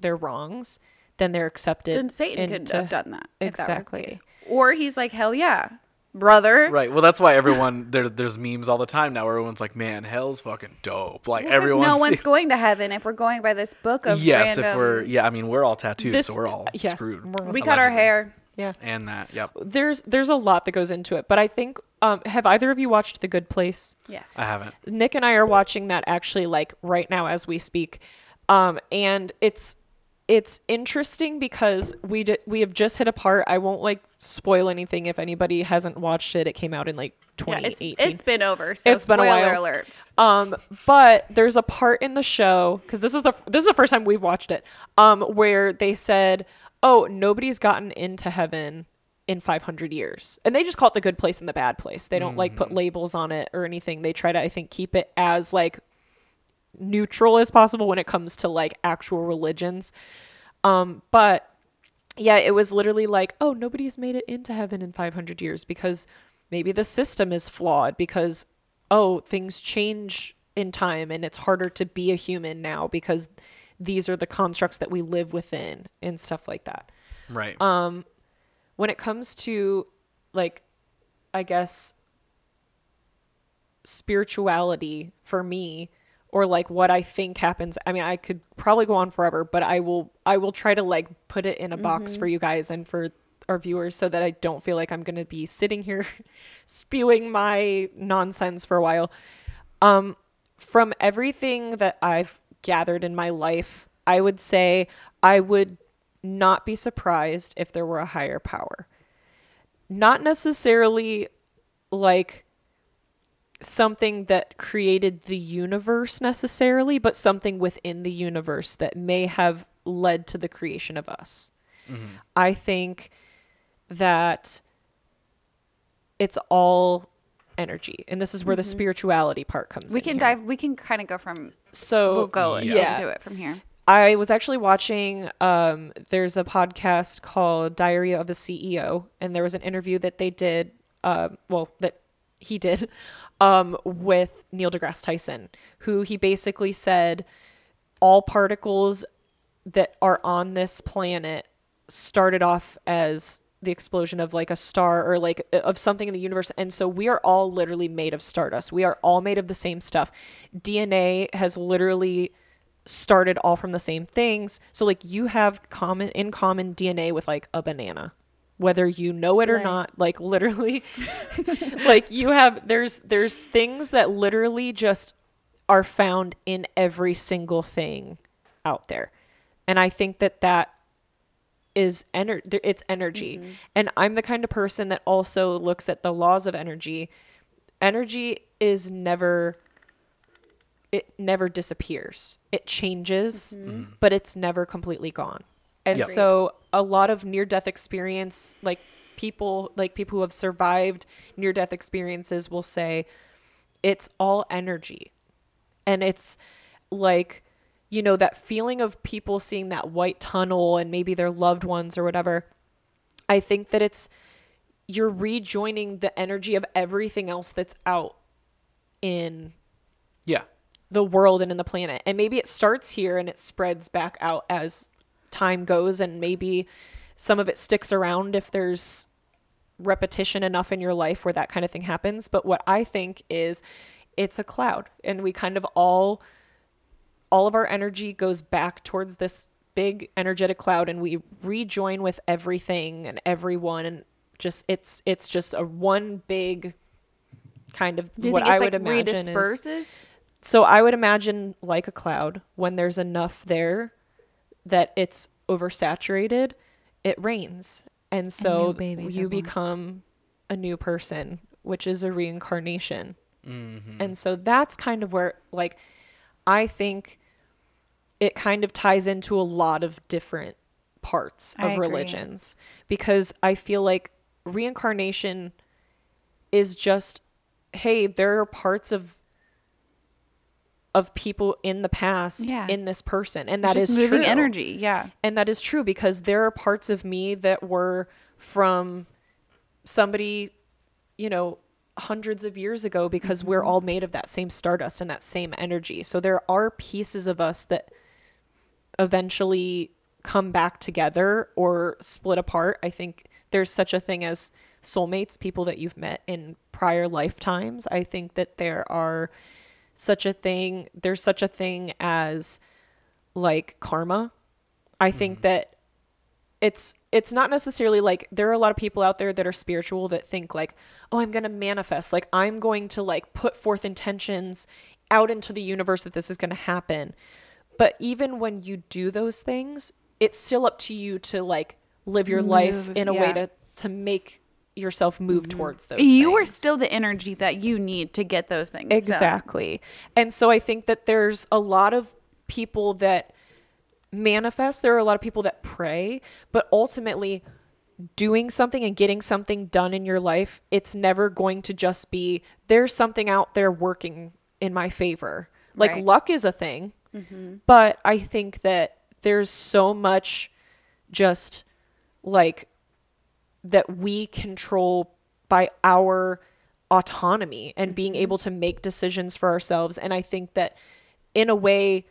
their wrongs, then they're accepted. Then Satan could have done that. Exactly. Or he's like, hell yeah, brother. Right. Well, that's why everyone, there's memes all the time now where everyone's like, man, hell's fucking dope. Like, everyone's... No one's going to heaven if we're going by this book of random... if we're... I mean, we're all tattooed, so we're all screwed. We cut our hair. Yeah. And that, yep. There's a lot that goes into it, but I think, have either of you watched The Good Place? Yes. I haven't. Nick and I are watching that actually, like, right now as we speak. And it's interesting because we have just hit a part. I won't like spoil anything if anybody hasn't watched it. It came out in like 2018. Yeah, it's been over. So it's been a while. Alert. But there's a part in the show, because this is the first time we've watched it, where they said, "Oh, nobody's gotten into heaven in 500 years," and they just call it the good place and the bad place. They don't like put labels on it or anything. They try to, I think, keep it as like neutral as possible when it comes to like actual religions. But yeah, it was literally like, oh, nobody's made it into heaven in 500 years because maybe the system is flawed, because, oh, things change in time and it's harder to be a human now because these are the constructs that we live within and stuff like that. Right. When it comes to, like, I guess, spirituality for me, or like what I think happens. I mean, I could probably go on forever, but I will try to like put it in a box for you guys and for our viewers so that I don't feel like I'm going to be sitting here spewing my nonsense for a while. From everything that I've gathered in my life, I would say I would not be surprised if there were a higher power. Not necessarily like something that created the universe necessarily, but something within the universe that may have led to the creation of us. Mm-hmm. I think that it's all energy, and this is where the spirituality part comes in. We can dive, we can kind of go from, so we'll go into it from here. I was actually watching, there's a podcast called Diary of a CEO, and there was an interview that they did, that he did, with Neil deGrasse Tyson, who he basically said all particles that are on this planet started off as the explosion of like a star or like of something in the universe. And so we are all literally made of stardust. We are all made of the same stuff. DNA has literally started all from the same things. So like you have in common DNA with like a banana, whether you know it or not, like literally like you have, there's things that literally just are found in every single thing out there. And I think that is it's energy. Mm-hmm. And I'm the kind of person that also looks at the laws of energy. Energy is never disappears. It changes, but it's never completely gone. And so a lot of near-death experience, like people who have survived near-death experiences will say it's all energy. And it's like, you know, that feeling of people seeing that white tunnel and maybe their loved ones or whatever. I think that you're rejoining the energy of everything else that's out in the world and in the planet. And maybe it starts here and it spreads back out as time goes, and maybe some of it sticks around if there's repetition enough in your life where that kind of thing happens. But what I think is it's a cloud, and we kind of all of our energy goes back towards this big energetic cloud, and we rejoin with everything and everyone, and just it's just a one big kind of what I would imagine is. So I would imagine like a cloud, when there's enough there that it's oversaturated, it rains. And so you become a new person, which is a reincarnation. Mm-hmm. And so that's kind of where, like, I think it kind of ties into a lot of different parts of religions, because I feel like reincarnation is just, hey, there are parts of people in the past in this person. And that just is moving true. Energy. Yeah. And that is true, because there are parts of me that were from somebody, you know, hundreds of years ago, because we're all made of that same stardust and that same energy. So there are pieces of us that eventually come back together or split apart. I think there's such a thing as soulmates, people that you've met in prior lifetimes. I think that there's such a thing as like karma. I think that it's not necessarily like, there are a lot of people out there that are spiritual that think like, oh, I'm going to manifest, like I'm going to like put forth intentions out into the universe that this is going to happen. But even when you do those things, it's still up to you to like live your life in a way to make yourself move towards those you things. are still the energy that you need to get those things exactly done. And so I think that there's a lot of people that manifest, there are a lot of people that pray, but ultimately doing something and getting something done in your life, it's never going to just be there's something out there working in my favor. Like luck is a thing, but I think that there's so much just like that we control by our autonomy and being able to make decisions for ourselves. And I think that in a way,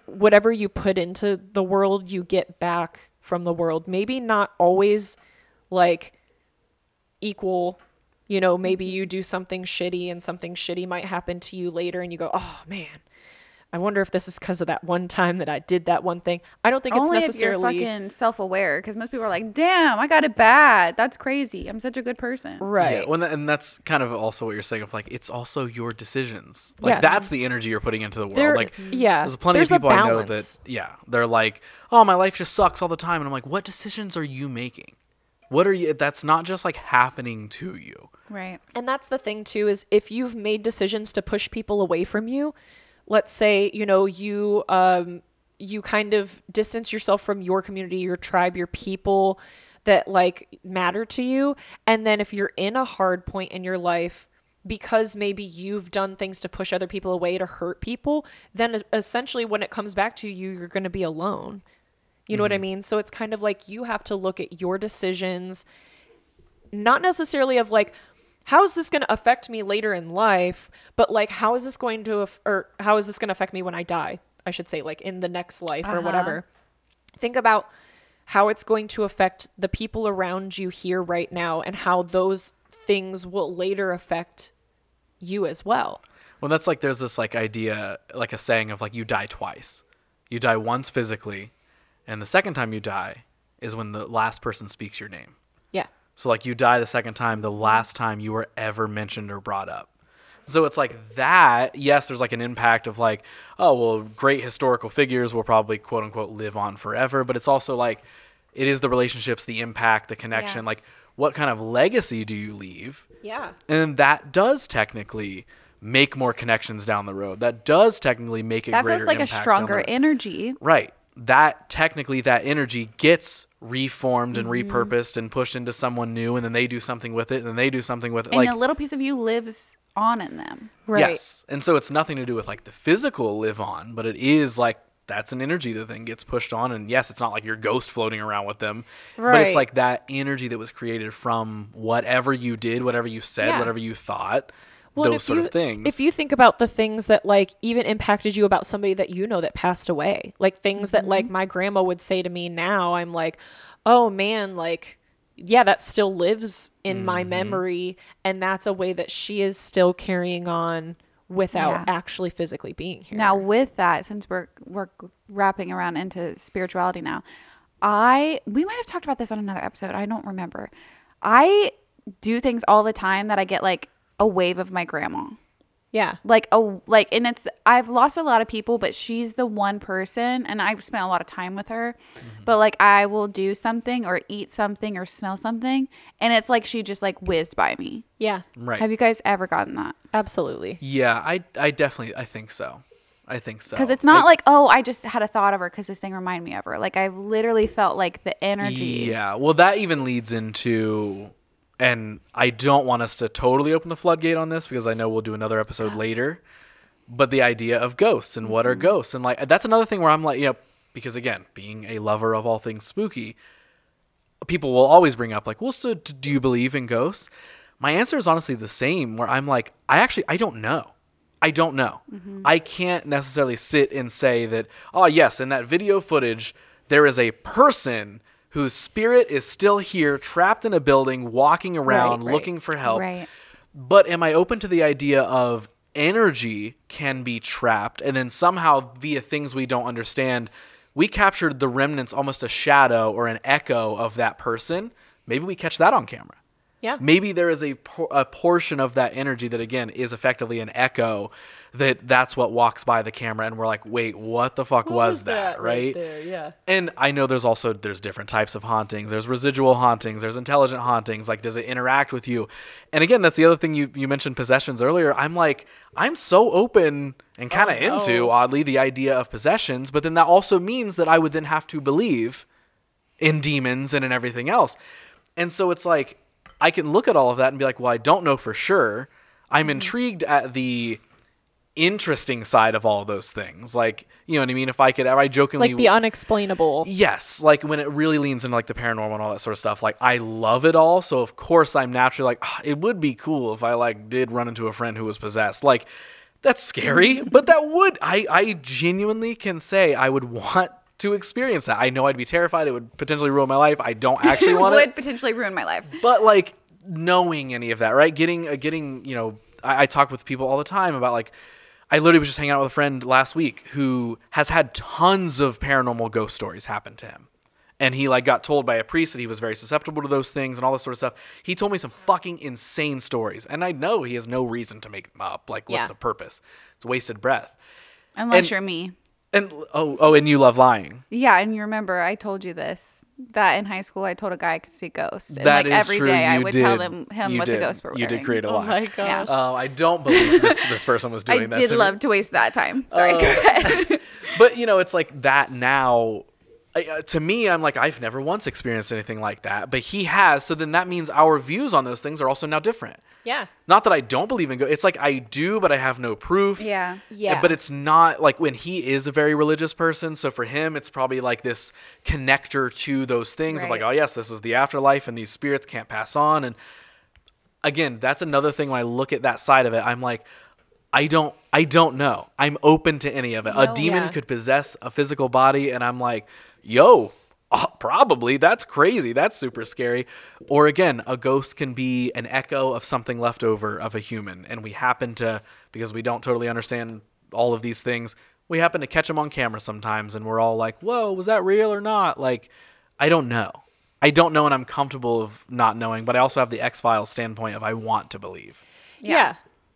whatever you put into the world, you get back from the world. Maybe not always like equal, you know, maybe you do something shitty and something shitty might happen to you later and you go, oh man, I wonder if this is because of that one time that I did that one thing. I don't think only it's necessarily... if you're fucking self-aware, because most people are like, damn, I got it bad. That's crazy. I'm such a good person. Right. Yeah, well, and that's kind of also what you're saying of like, it's also your decisions. Like, that's the energy you're putting into the world. Like, there's plenty of people I know that, they're like, oh, my life just sucks all the time. And I'm like, what decisions are you making? What are you... That's not just like happening to you. Right. And that's the thing too, is if you've made decisions to push people away from you, let's say, you know, you kind of distance yourself from your community, your tribe, your people that like matter to you. And then if you're in a hard point in your life, because maybe you've done things to push other people away, to hurt people, then essentially when it comes back to you, you're going to be alone. You know what I mean? So it's kind of like you have to look at your decisions, not necessarily of like, how is this going to affect me later in life? But like, how is this going to affect me when I die? I should say, like in the next life or whatever. Think about how it's going to affect the people around you here right now and how those things will later affect you as well. Well, that's like, there's this like idea, like a saying of like, you die twice. You die once physically, and the second time you die is when the last person speaks your name. Yeah. So like you die the second time, the last time you were ever mentioned or brought up. So it's like that, yes, there's like an impact of like, oh, well, great historical figures will probably quote unquote live on forever. But it's also like, it is the relationships, the impact, the connection, like what kind of legacy do you leave? Yeah. And that does technically make more connections down the road. That does technically make a greater impact. That feels like a stronger energy. Right. That technically, that energy gets reformed and repurposed and pushed into someone new, and then they do something with it, and then they do something with it. And like, a little piece of you lives on in them. Right. Yes. And so it's nothing to do with like the physical live on, but it is like, that's an energy that then gets pushed on. And yes, it's not like your ghost floating around with them, but it's like that energy that was created from whatever you did, whatever you said, whatever you thought. Well, those sort of things. If you think about the things that like even impacted you about somebody that you know that passed away, like things that like my grandma would say to me now, I'm like, oh man, like, yeah, that still lives in my memory. And that's a way that she is still carrying on without actually physically being here. Now with that, since we're wrapping around into spirituality now, we might have talked about this on another episode. I don't remember. I do things all the time that I get like a wave of my grandma. Yeah. And I've lost a lot of people, but she's the one person, and I've spent a lot of time with her, but like I will do something or eat something or smell something, and it's like she just like whizzed by me. Yeah. Right. Have you guys ever gotten that? Absolutely. Yeah, I definitely, I think so. Because it's not like, oh, I just had a thought of her because this thing reminded me of her. Like, I literally felt like the energy. Yeah. Well, that even leads into... And I don't want us to totally open the floodgate on this because I know we'll do another episode later. But the idea of ghosts and what are ghosts. And like, that's another thing where I'm like, because again, being a lover of all things spooky, people will always bring up like, well, so do you believe in ghosts? My answer is honestly the same, where I'm like, I don't know. I don't know. I can't necessarily sit and say that, oh yes, in that video footage, there is a person whose spirit is still here, trapped in a building, walking around, looking for help. Right. But am I open to the idea of energy can be trapped, and then somehow via things we don't understand, we captured the remnants, almost a shadow or an echo of that person? Maybe we catch that on camera. Yeah. Maybe there is a portion of that energy that, again, is effectively an echo that's what walks by the camera, and we're like, wait, what the fuck was that, right? There? Yeah. And I know there's different types of hauntings. There's residual hauntings. There's intelligent hauntings. Like, does it interact with you? And again, that's the other thing you mentioned possessions earlier. I'm like, I'm so open and kind of into, oddly, the idea of possessions, but then that also means that I would then have to believe in demons and in everything else. And so it's like, I can look at all of that and be like, well, I don't know for sure. I'm intrigued at the interesting side of all those things. Like, you know what I mean? If I jokingly, like the unexplainable. Yes, like when it really leans into like the paranormal and all that sort of stuff. Like, I love it all, so of course I'm naturally like, it would be cool if I like did run into a friend who was possessed. Like, that's scary, but that would I genuinely can say I would want to experience that. I know I'd be terrified. It would potentially ruin my life. I don't actually want it. It would potentially ruin my life. But like knowing any of that, right? Getting you know, I talk with people all the time about like, I literally was just hanging out with a friend last week who has had tons of paranormal ghost stories happen to him. And he like got told by a priest that he was very susceptible to those things and all this sort of stuff. He told me some fucking insane stories. And I know he has no reason to make them up. Like, what's the purpose? It's wasted breath. Unless you're me. And and you love lying. Yeah, and you remember I told you this. That in high school I told a guy I could see ghosts. And that like is every true. day I You would did. tell him You what did. the ghosts were wearing. You did create a lie. Oh my gosh. Yeah. I don't believe this person was doing I that. did to me. love to waste that time. Sorry, go ahead. But, you know, it's like that now. To me, I'm like, I've never once experienced anything like that. But he has. So then that means our views on those things are also now different. Yeah. Not that I don't believe in ghosts. It's like I do, but I have no proof. Yeah. Yeah. But it's not like when he is a very religious person. So for him, it's probably like this connector to those things of like, Right. oh, yes, this is the afterlife and these spirits can't pass on. And again, that's another thing when I look at that side of it, I'm like, I don't know. I'm open to any of it. A demon could possess a physical body, and I'm like, yo, probably. That's crazy. That's super scary. Or again, a ghost can be an echo of something left over of a human, and we happen to, because we don't totally understand all of these things, we happen to catch them on camera sometimes, and we're all like, whoa, was that real or not? Like, I don't know. I don't know, and I'm comfortable of not knowing, but I also have the X-Files standpoint of I want to believe. Yeah.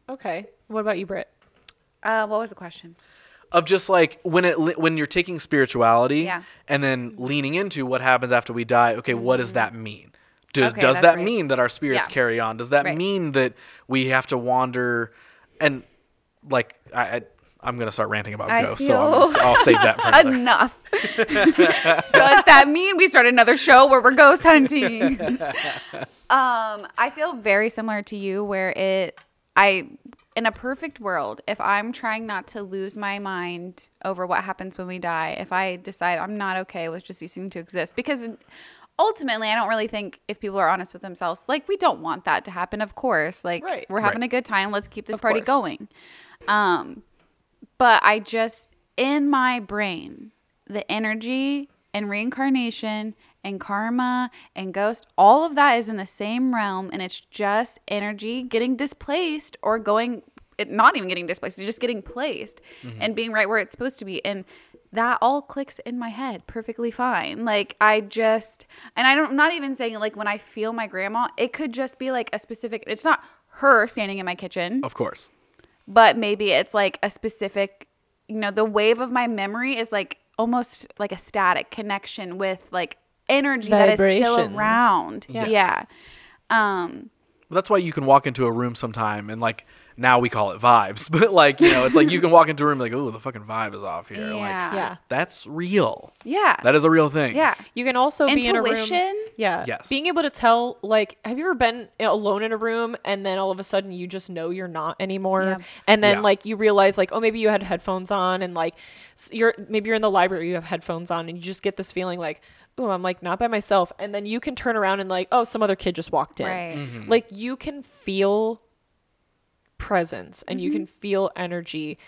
Okay. What about you, Britt? What was the question? Of just like when you're taking spirituality and then Mm-hmm. leaning into what happens after we die. Okay, what does that mean? Does That's that right. mean that our spirits Yeah. carry on? Does that Right. mean that we have to wander? And like I'm gonna start ranting about ghosts, so I'll save that for another. Enough. Does that mean we start another show where we're ghost hunting? I feel very similar to you, where in a perfect world, if I'm trying not to lose my mind over what happens when we die, if I decide I'm not okay with just ceasing to exist, because ultimately I don't really think, if people are honest with themselves, like, we don't want that to happen, of course. Like, Right. we're having Right. a good time. Let's keep this Of party course. going. But I just, in my brain, the energy and reincarnation and karma and ghost, all of that is in the same realm, and it's just energy getting displaced or not even getting displaced, it's just getting placed and being right where it's supposed to be. And that all clicks in my head perfectly fine. Like, I'm not even saying like when I feel my grandma, it could just be like a specific, it's not her standing in my kitchen, Of course. but maybe it's like a specific, the wave of my memory is like almost like a static connection with like energy that is still Vibrations. around. Yes. Yeah. That's why you can walk into a room sometime and like, now we call it vibes, but like, it's like you can walk into a room like, oh, the fucking vibe is off here. Yeah. Like, Yeah. that's real. Yeah. That is a real thing. Yeah. You can also be in a room. Intuition. Yeah. Yes. Being able to tell, like, have you ever been alone in a room and then all of a sudden you just know you're not anymore? Yeah. And then Yeah. like you realize like, oh, maybe you had headphones on, and like you're in the library, you have headphones on, and you just get this feeling like, oh, I'm like not by myself. And then you can turn around and like, oh, some other kid just walked in. Right. Mm-hmm. Like, you can feel presence and you can feel energy,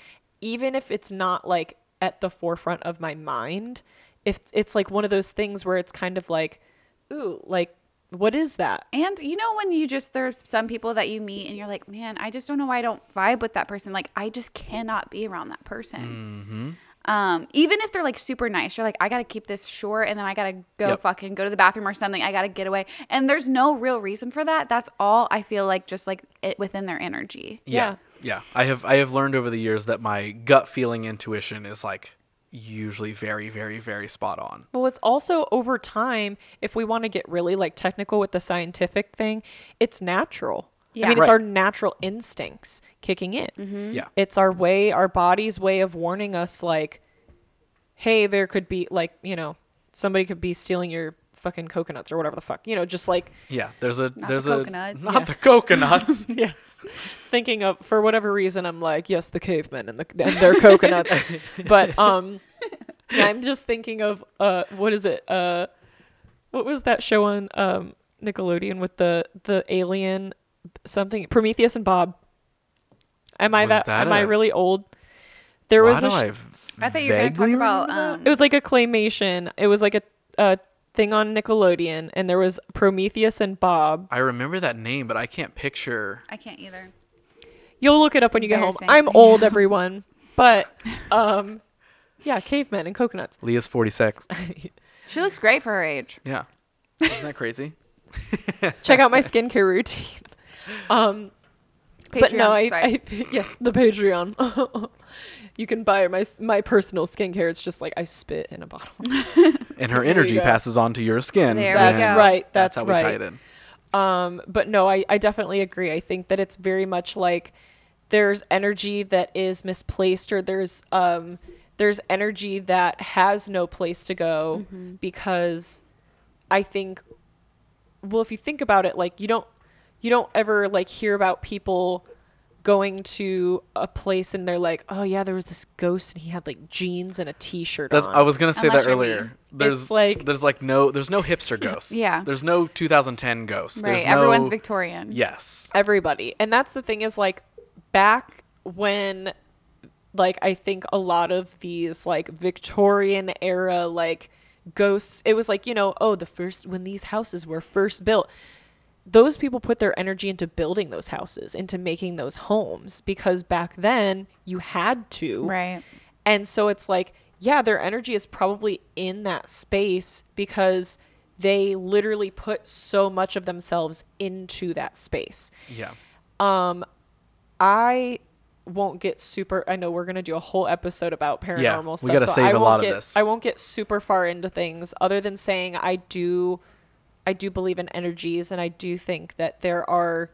even if it's not like at the forefront of my mind. If it's like one of those things where it's kind of like, ooh, like, what is that? And when there's some people that you meet and you're like, man, I just don't know why I don't vibe with that person. Like, I just cannot be around that person. Even if they're like super nice, you're like, I got to keep this short, and then I got to go fucking go to the bathroom or something. I got to get away. And there's no real reason for that. That's all I feel like, just like it within their energy. Yeah. I have learned over the years that my gut feeling intuition is like usually very, very, very spot on. Well, it's also over time, if we want to get really like technical with the scientific thing, it's natural. Yeah. I mean, Right. it's our natural instincts kicking in. Yeah. It's our body's way of warning us, like, hey, there could be like, somebody could be stealing your fucking coconuts or whatever the fuck, just like, Yeah. There's the coconuts. not the coconuts. yes, thinking of, for whatever reason, I'm like, yes, the cavemen and their coconuts. But yeah, I'm just thinking of what is it? What was that show on Nickelodeon with the alien something? Prometheus and Bob. Am I really old? There was I thought you were going to talk about it was like a claymation. It was like a thing on Nickelodeon, and there was Prometheus and Bob. I remember that name, but I can't picture. I can't either. You'll look it up when you get home. I'm old, everyone. But yeah, cavemen and coconuts. Leah's 46. She looks great for her age. Yeah. Isn't that crazy? Check out my skincare routine. Patreon, but no, I yes, the Patreon. You can buy my personal skincare. It's just like I spit in a bottle. And her energy passes on to your skin. That's right. That's how right. we tie it in. But no, I definitely agree. I think that it's very much like there's energy that is misplaced, or there's energy that has no place to go, because I think, well, if you think about it, like you don't ever like hear about people going to a place and they're like, oh yeah, there was this ghost and he had like jeans and a t-shirt on. I was gonna say that earlier. There's no hipster ghosts. Yeah. There's no 2010 ghosts. Right. Everyone's Victorian. Yes. Everybody. And that's the thing is, like, back when, like, I think a lot of these like Victorian era like ghosts, it was like, when these houses were first built, those people put their energy into building those houses, into making those homes, because back then you had to. Right. And so it's like, yeah, their energy is probably in that space because they literally put so much of themselves into that space. Yeah. I won't get super, I know we're going to do a whole episode about paranormal stuff. We got to save a lot of this. I won't get super far into things other than saying I do believe in energies, and I do think that there are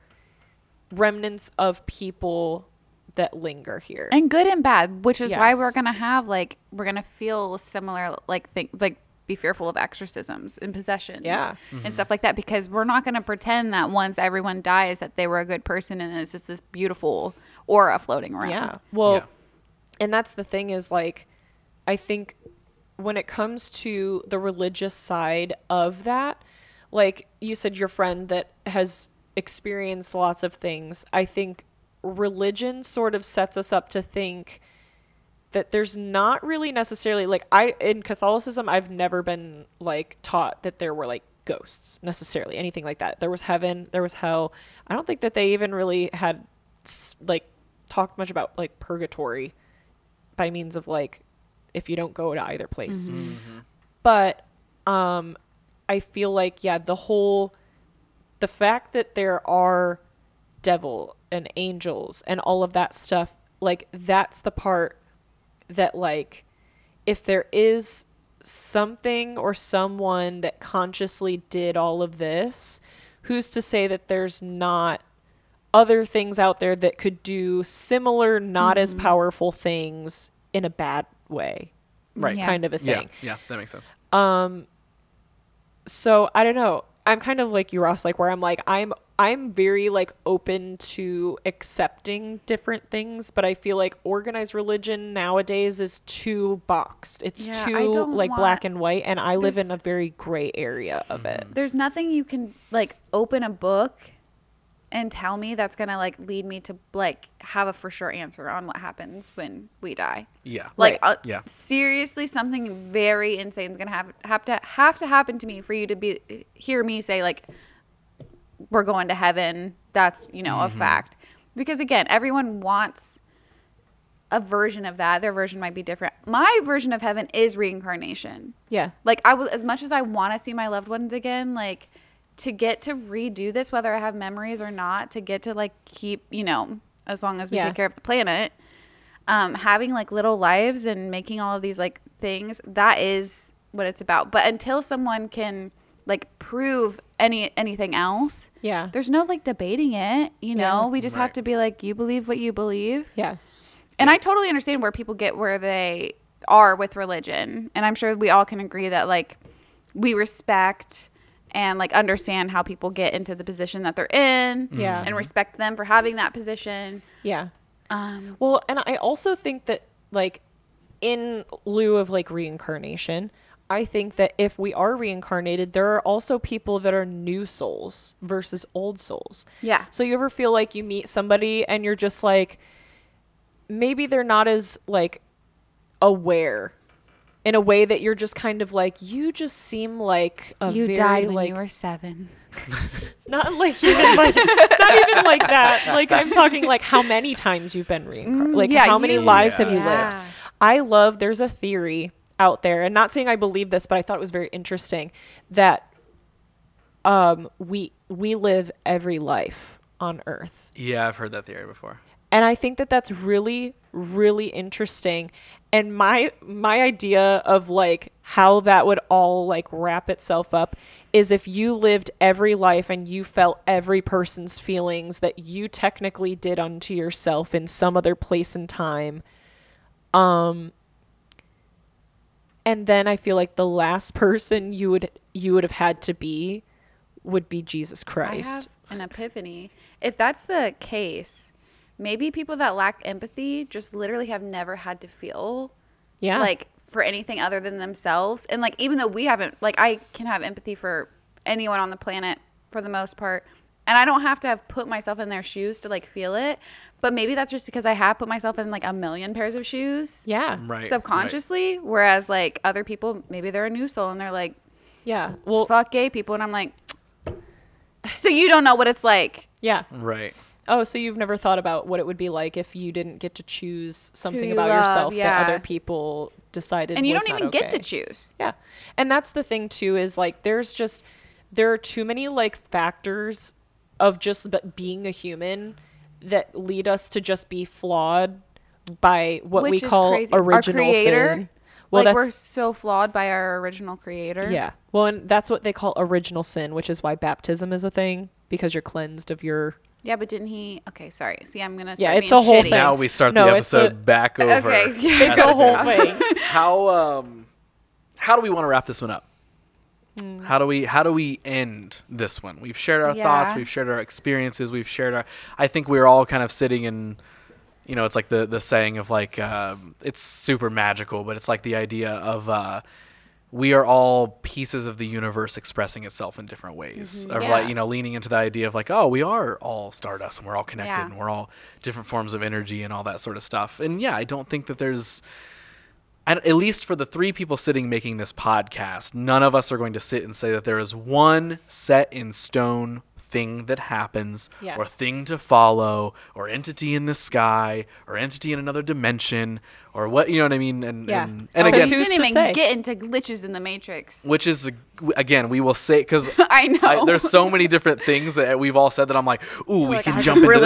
remnants of people that linger here, and good and bad, which is why we're gonna have we're gonna feel similar, be fearful of exorcisms and possessions, and stuff like that, because we're not gonna pretend that once everyone dies that they were a good person and it's just this beautiful aura floating around. And that's the thing is, like, I think when it comes to the religious side of that, like you said, your friend that has experienced lots of things, I think religion sort of sets us up to think that there's not really necessarily, like, in Catholicism, I've never been like taught that there were like ghosts necessarily, anything like that. There was heaven, there was hell. I don't think that they even really had like talked much about like purgatory by means of like if you don't go to either place. But I feel like, the fact that there are devil and angels and all of that stuff, like, that's the part that, like, if there is something or someone that consciously did all of this, who's to say that there's not other things out there that could do similar, not as powerful things in a bad way? Right. Kind of a thing. Yeah, that makes sense. So I don't know. I'm kind of like you, Ross, like, where I'm like, I'm very like open to accepting different things, but I feel like organized religion nowadays is too boxed. It's too like black and white, and I live in a very gray area of it. There's nothing you can like open a book and tell me that's gonna like lead me to like have a for sure answer on what happens when we die. Yeah. Like seriously, something very insane is gonna have to happen to me for you to hear me say like we're going to heaven. That's a fact. Because again, everyone wants a version of that. Their version might be different. My version of heaven is reincarnation. Yeah. Like as much as I want to see my loved ones again, like, to get to redo this, whether I have memories or not, to get to like keep, as long as we take care of the planet, having like little lives and making all of these like things, that is what it's about. But until someone can like prove anything else, there's no like debating it, we just have to be like, you believe what you believe. Yes. And I totally understand where people get where they are with religion. And I'm sure we all can agree that like we respect and like understand how people get into the position that they're in. Yeah. And respect them for having that position. Yeah. Well, and I also think that like in lieu of like reincarnation, I think that if we are reincarnated, there are also people that are new souls versus old souls. Yeah. So you ever feel like you meet somebody and you're just like, maybe they're not as like aware in a way that you're just kind of like, you just seem like a You very died when like you were 7. not like even like not even like that. Like I'm talking like how many times you've been reincarnated. Like how many lives have you lived? I love there's a theory out there, and not saying I believe this, but I thought it was very interesting that we live every life on Earth. Yeah, I've heard that theory before. And I think that that's really, really interesting. And my idea of like how that would all like wrap itself up is if you lived every life and you felt every person's feelings that you technically did unto yourself in some other place and time. And then I feel like the last person you would have had to be would be Jesus Christ. I have an epiphany. If that's the case, maybe people that lack empathy just literally have never had to feel like for anything other than themselves. And like, even though we haven't, like, I can have empathy for anyone on the planet for the most part. And I don't have to have put myself in their shoes to like feel it. But maybe that's just because I have put myself in like a million pairs of shoes. Yeah. Right. Subconsciously. Right. Whereas like other people, maybe they're a new soul and they're like, yeah, well, fuck gay people. And I'm like, so you don't know what it's like. Yeah. Right. Oh, so you've never thought about what it would be like if you didn't get to choose something you about love, yourself yeah. that other people decided And you was don't not even get okay. to choose. Yeah. And that's the thing too, is like there are too many like factors of just being a human that lead us to just be flawed by what Which we is call crazy. original Our creator, sin. Well, like that's, we're so flawed by our original creator. yeah. Well, and that's what they call original sin, which is why baptism is a thing, because you're cleansed of your... Yeah, but didn't he... Okay, sorry. See, I'm going to Yeah, start it's being a whole shitty. thing. Now we start No, the it's episode back over. Okay, yeah. It's a whole thing. How do we want to wrap this one up? How do we end this one? We've shared our thoughts, we've shared our experiences, we've shared our... I think we're all kind of sitting in... You know, it's like the saying of like, it's super magical, but it's like the idea of we are all pieces of the universe expressing itself in different ways. Mm-hmm. Of like, you know, leaning into the idea of like, oh, we are all stardust and we're all connected and we're all different forms of energy and all that sort of stuff. And yeah, I don't think that there's... at least for the 3 people sitting making this podcast, none of us are going to sit and say that there is one set in stone thing that happens or thing to follow or entity in the sky or entity in another dimension or what, you know what I mean? And again, you didn't even get into glitches in the Matrix. Which is, again, we will say, because I know there's so many different things that we've all said that I'm like, ooh, we like, can I jump really into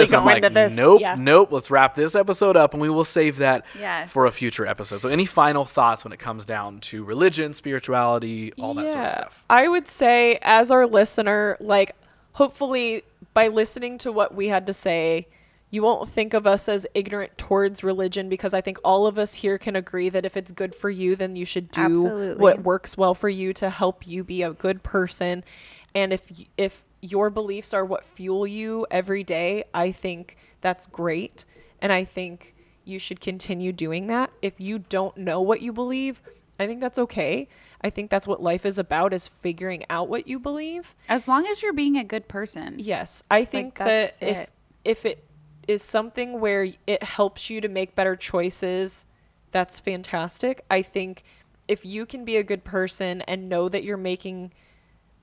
this. I'm like, nope, let's wrap this episode up and we will save that for a future episode. So any final thoughts when it comes down to religion, spirituality, all that sort of stuff? I would say as our listener, like, hopefully by listening to what we had to say, you won't think of us as ignorant towards religion, because I think all of us here can agree that if it's good for you, then you should do what works well for you to help you be a good person. And if your beliefs are what fuel you every day, I think that's great. And I think you should continue doing that. If you don't know what you believe, I think that's okay. I think that's what life is about, is figuring out what you believe. As long as you're being a good person. Yes. I think that if it is something where it helps you to make better choices, that's fantastic. I think if you can be a good person and know that you're making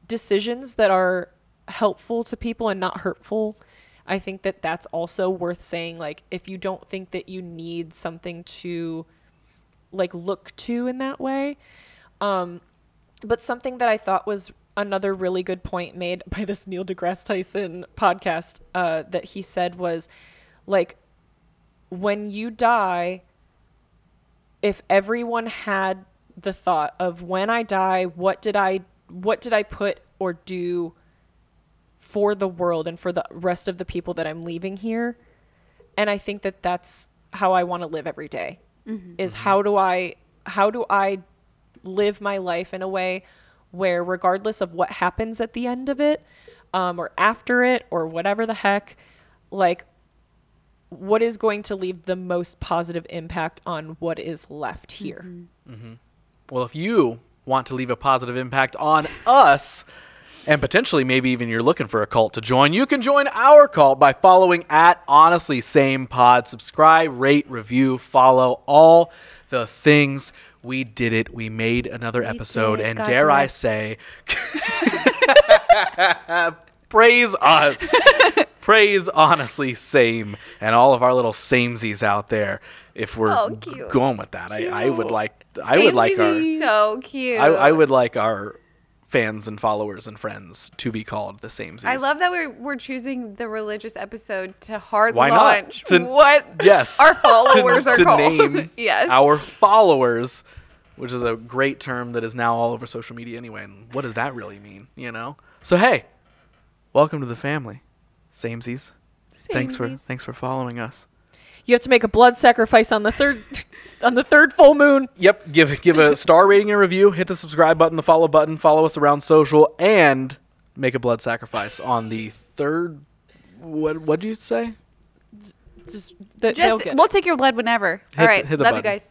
decisions that are helpful to people and not hurtful, I think that that's also worth saying. Like, if you don't think that you need something to like look to in that way. But something that I thought was another really good point made by this Neil deGrasse Tyson podcast, that he said was like, when you die, if everyone had the thought of, when I die, what did I put or do for the world and for the rest of the people that I'm leaving here? And I think that that's how I want to live every day, is how do I live my life in a way where regardless of what happens at the end of it, or after it, or whatever the heck, like, what is going to leave the most positive impact on what is left here? Well, if you want to leave a positive impact on us, and potentially maybe even you're looking for a cult to join, you can join our cult by following at honestlysamepod. Subscribe, rate, review, follow, all the things. We did it. We made another episode. And God dare bless. I say, praise us. Praise Honestly Same and all of our little samesies out there. If we're going with that, I would like our so cute. I would like our fans and followers and friends to be called the samesies. I love that we're choosing the religious episode to hard Why launch not? What our followers are to called. Name yes. Our followers, which is a great term that is now all over social media anyway. And what does that really mean? You know. So hey, welcome to the family. Samesies. Thanks for following us. You have to make a blood sacrifice on the third full moon. Yep. Give a star rating and review. Hit the subscribe button, the follow button. Follow us around social, and make a blood sacrifice on the third. What'd you say? We'll take your blood whenever. All right. Love you guys.